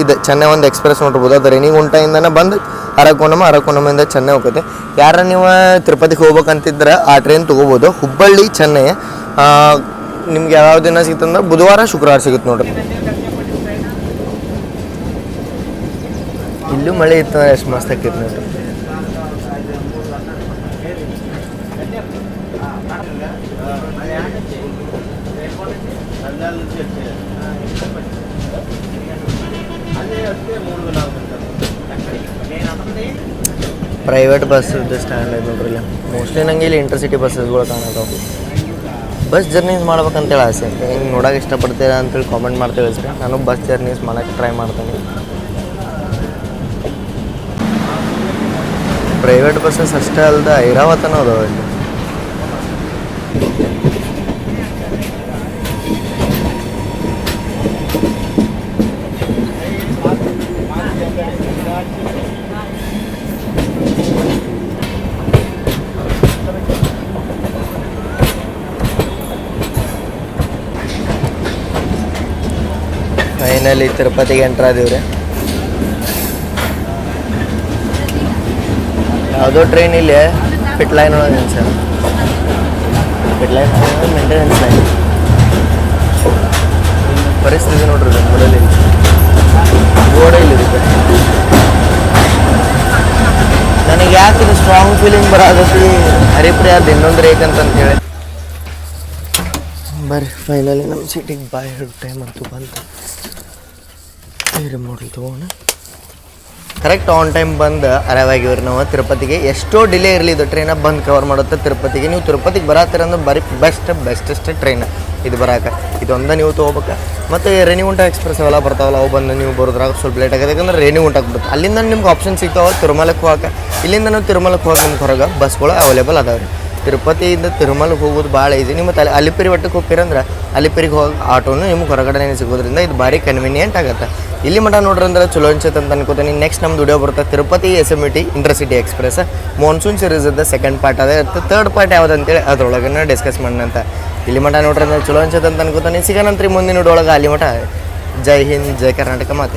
ಇದು ಚೆನ್ನೈ ಒಂದು ಎಕ್ಸ್ಪ್ರೆಸ್ ನೋಡ್ಬೋದು. ಅದು ರೇಣಿಗುಂಟದಿಂದನೇ ಬಂದು ಅರಕೊಂಡಮಿಂದ ಚೆನ್ನೈ ಹೋಗುತ್ತೆ. ಯಾರ ನೀವು ತಿರುಪತಿಗೆ ಹೋಗ್ಬೇಕಂತಿದ್ರೆ ಆ ಟ್ರೈನ್ ತೊಗೋಬೋದು. ಹುಬ್ಬಳ್ಳಿ ಚೆನ್ನೈ ನಿಮ್ಗೆ ಯಾವ ದಿನ ಸಿಗುತ್ತಂದ್ರೆ ಬುಧವಾರ ಶುಕ್ರವಾರ ಸಿಗುತ್ತೆ ನೋಡ್ರಿ. ಇಲ್ಲೂ ಮಳೆ ಇತ್ತು ಎಷ್ಟು ಮಸ್ತ್ ಆಕೈತಿ ನೋಡ್ರಿ. ಪ್ರೈವೇಟ್ ಬಸ್ ಸ್ಟ್ಯಾಂಡ್ ಐತೆ ನೋಡ್ರಿ ಇಲ್ಲ. ಮೋಸ್ಟ್ಲಿ ನಂಗೆ ಇಲ್ಲಿ ಇಂಟರ್ಸಿಟಿ ಬಸ್ಸಸ್ಗಳು ಕಾಣತಾವೆ. ಬಸ್ ಜರ್ನೀಸ್ ಮಾಡ್ಬೇಕಂತೇಳಿ ಆಸೆ. ಹಿಂಗೆ ನೋಡೋಕೆ ಇಷ್ಟಪಡ್ತೀರಾ ಅಂತೇಳಿ ಕಾಮೆಂಟ್ ಮಾಡಿ ತಿಳಿಸ್ರಿ. ನಾನು ಬಸ್ ಜರ್ನೀಸ್ ಮಾಡೋಕ್ಕೆ ಟ್ರೈ ಮಾಡ್ತೀನಿ. ಪ್ರೈವೇಟ್ ಬಸ್ಸಸ್ ಅಷ್ಟೇ ಅಲ್ಲದೆ ಐರಾವತನೂ ಅದಾವೆ ಇಲ್ಲಿ. ಫೈನಲಿ ತಿರುಪತಿಗೆ ಎಂಟ್ರ್ ಆದೀವ್ರಿ. ಯಾವುದೋ ಟ್ರೈನ್ ಇಲ್ಲಿ ಪಿಟ್ ಲೈನ್ ಒಳಗೆ sir. Pit line maintenance line ಪರಿಸ್ಥಿತಿ ನೋಡ್ರಿ ಬೋರ್ಡಲ್ಲಿ ಬೋರ್ಡೇ ಇಲ್ಲಿರುತ್ತೆ. ನನಗೆ ಯಾಕೆ ಇದು ಸ್ಟ್ರಾಂಗ್ ಫೀಲಿಂಗ್ ಬರೋದೈತಿ ಹರಿಪ್ರಿಯಾದ ಇನ್ನೊಂದು ರೇಕ್ ಅಂತಂತೇಳಿ. ಬರ್ರಿ ಫೈನಲಿ ನಮ್ಮ ಸೀಟಿಗೆ ಬಾಯ್ ಟೈಮ್ ಅಂತೂ ಬಂತು. ರಿಮೋಟ್ ತೊಗೊಂಡು ಕರೆಕ್ಟ್ ಆನ್ ಟೈಮ್ ಬಂದು ಅರೈವ್ ಆಗಿವ್ರಿ ನಾವು ತಿರುಪತಿಗೆ. ಎಷ್ಟೋ ಡಿಲೇ ಇರಲಿ ಇದು ಟ್ರೈನ ಬಂದು ಕವರ್ ಮಾಡುತ್ತೆ ತಿರುಪತಿಗೆ. ನೀವು ತಿರುಪತಿಗೆ ಬರತ್ತೀರಂದ್ರೆ ಬರೀ ಬೆಸ್ಟೆಸ್ಟ್ ಟ್ರೈನ್ ಇದು ಬರೋಕೆ. ಇದೊಂದು ನೀವು ತೊಗೋಬೇಕು. ಮತ್ತು ರೇಣಿಗುಂಟ ಎಕ್ಸ್ಪ್ರೆಸ್ ಅವೆಲ್ಲ ಬರ್ತಾವಲ್ಲ, ಅವು ಬಂದು ನೀವು ಬರೋದ್ರಾಗ ಸ್ವಲ್ಪ ಲೇಟ್ ಆಗಿದೆ. ಯಾಕಂದ್ರೆ ರೇಣಿಗುಂಟಕ್ಕೆ ಬಿಡುತ್ತೆ. ಅಲ್ಲಿಂದ ನಿಮ್ಗೆ ಆಪ್ಷನ್ ಸಿಗ್ತಾವೆ ತಿರುಮಲಕ್ಕೆ ಹೋಗಕ್ಕೆ. ಇಲ್ಲಿಂದ ನೀವು ತಿರುಮಲಕ್ಕೆ ಹೋಗಿ ನಿಮ್ಗೆ ಹೊರಗೆ ಬಸ್ಗಳು ಅವೈಲೇಬಲ್ ಅದಾವೆ ರೀ. ತಿರುಪತಿಯಿಂದ ತಿರುಮಲಕ್ಕೆ ಹೋಗೋದು ಭಾಳ ಈಸಿ. ನಿಮ್ಮ ಅಲಿಪಿರಿ ಒಟ್ಟಕ್ಕೆ ಹೋಗ್ತೀರಂದ್ರೆ ಅಲಿಪಿರಿಗೆ ಹೋಗಿ ಆಟೋನು ನಿಮ್ಗೆ ಹೊರಗಡೆ ಸಿಗೋದ್ರಿಂದ ಇದು ಭಾರಿ ಕನ್ವೀನಿಯೆಂಟ್ ಆಗುತ್ತೆ. ಇಲ್ಲಿ ಮಟ್ಟ ನೋಡ್ರಿ ಅಂದ್ರೆ ಚಲೋ ಅನ್ಸುತ್ತೆ ಅಂತ ಅನ್ಕೋತೀನಿ. ನೆಕ್ಸ್ಟ್ ನಮ್ದು ವಿಡಿಯೋ ಬರುತ್ತೆ Tirupati SMT intercity express monsoon ಸೀರೀಸದ ಸೆಕೆಂಡ್ ಪಾರ್ಟ್ ಅದೇ ಇರುತ್ತೆ. ಥರ್ಡ್ ಪಾರ್ಟ್ ಯಾವುದಂತೇಳಿ ಅದ್ರೊಳಗೆ ಡಿಸ್ಕಸ್ ಮಾಡೋಣಂತ. ಇಲ್ಲಿ ಮಟ್ಟ ನೋಡ್ರಿ ಅಂದ್ರೆ ಚಲೋ ಅನ್ಸುತ್ತೆ ಅಂತ ಅನ್ಕೋತೀನಿ. ಸಿಗೋಣಂತ್ರಿ ಮುಂದಿನ ವಿಡಿಯೋ ಒಳಗೆ. ಅಲ್ಲಿ ಮಟ್ಟ ಜೈ ಹಿಂದ್ ಜೈ ಕರ್ನಾಟಕ ಮಾತೆ.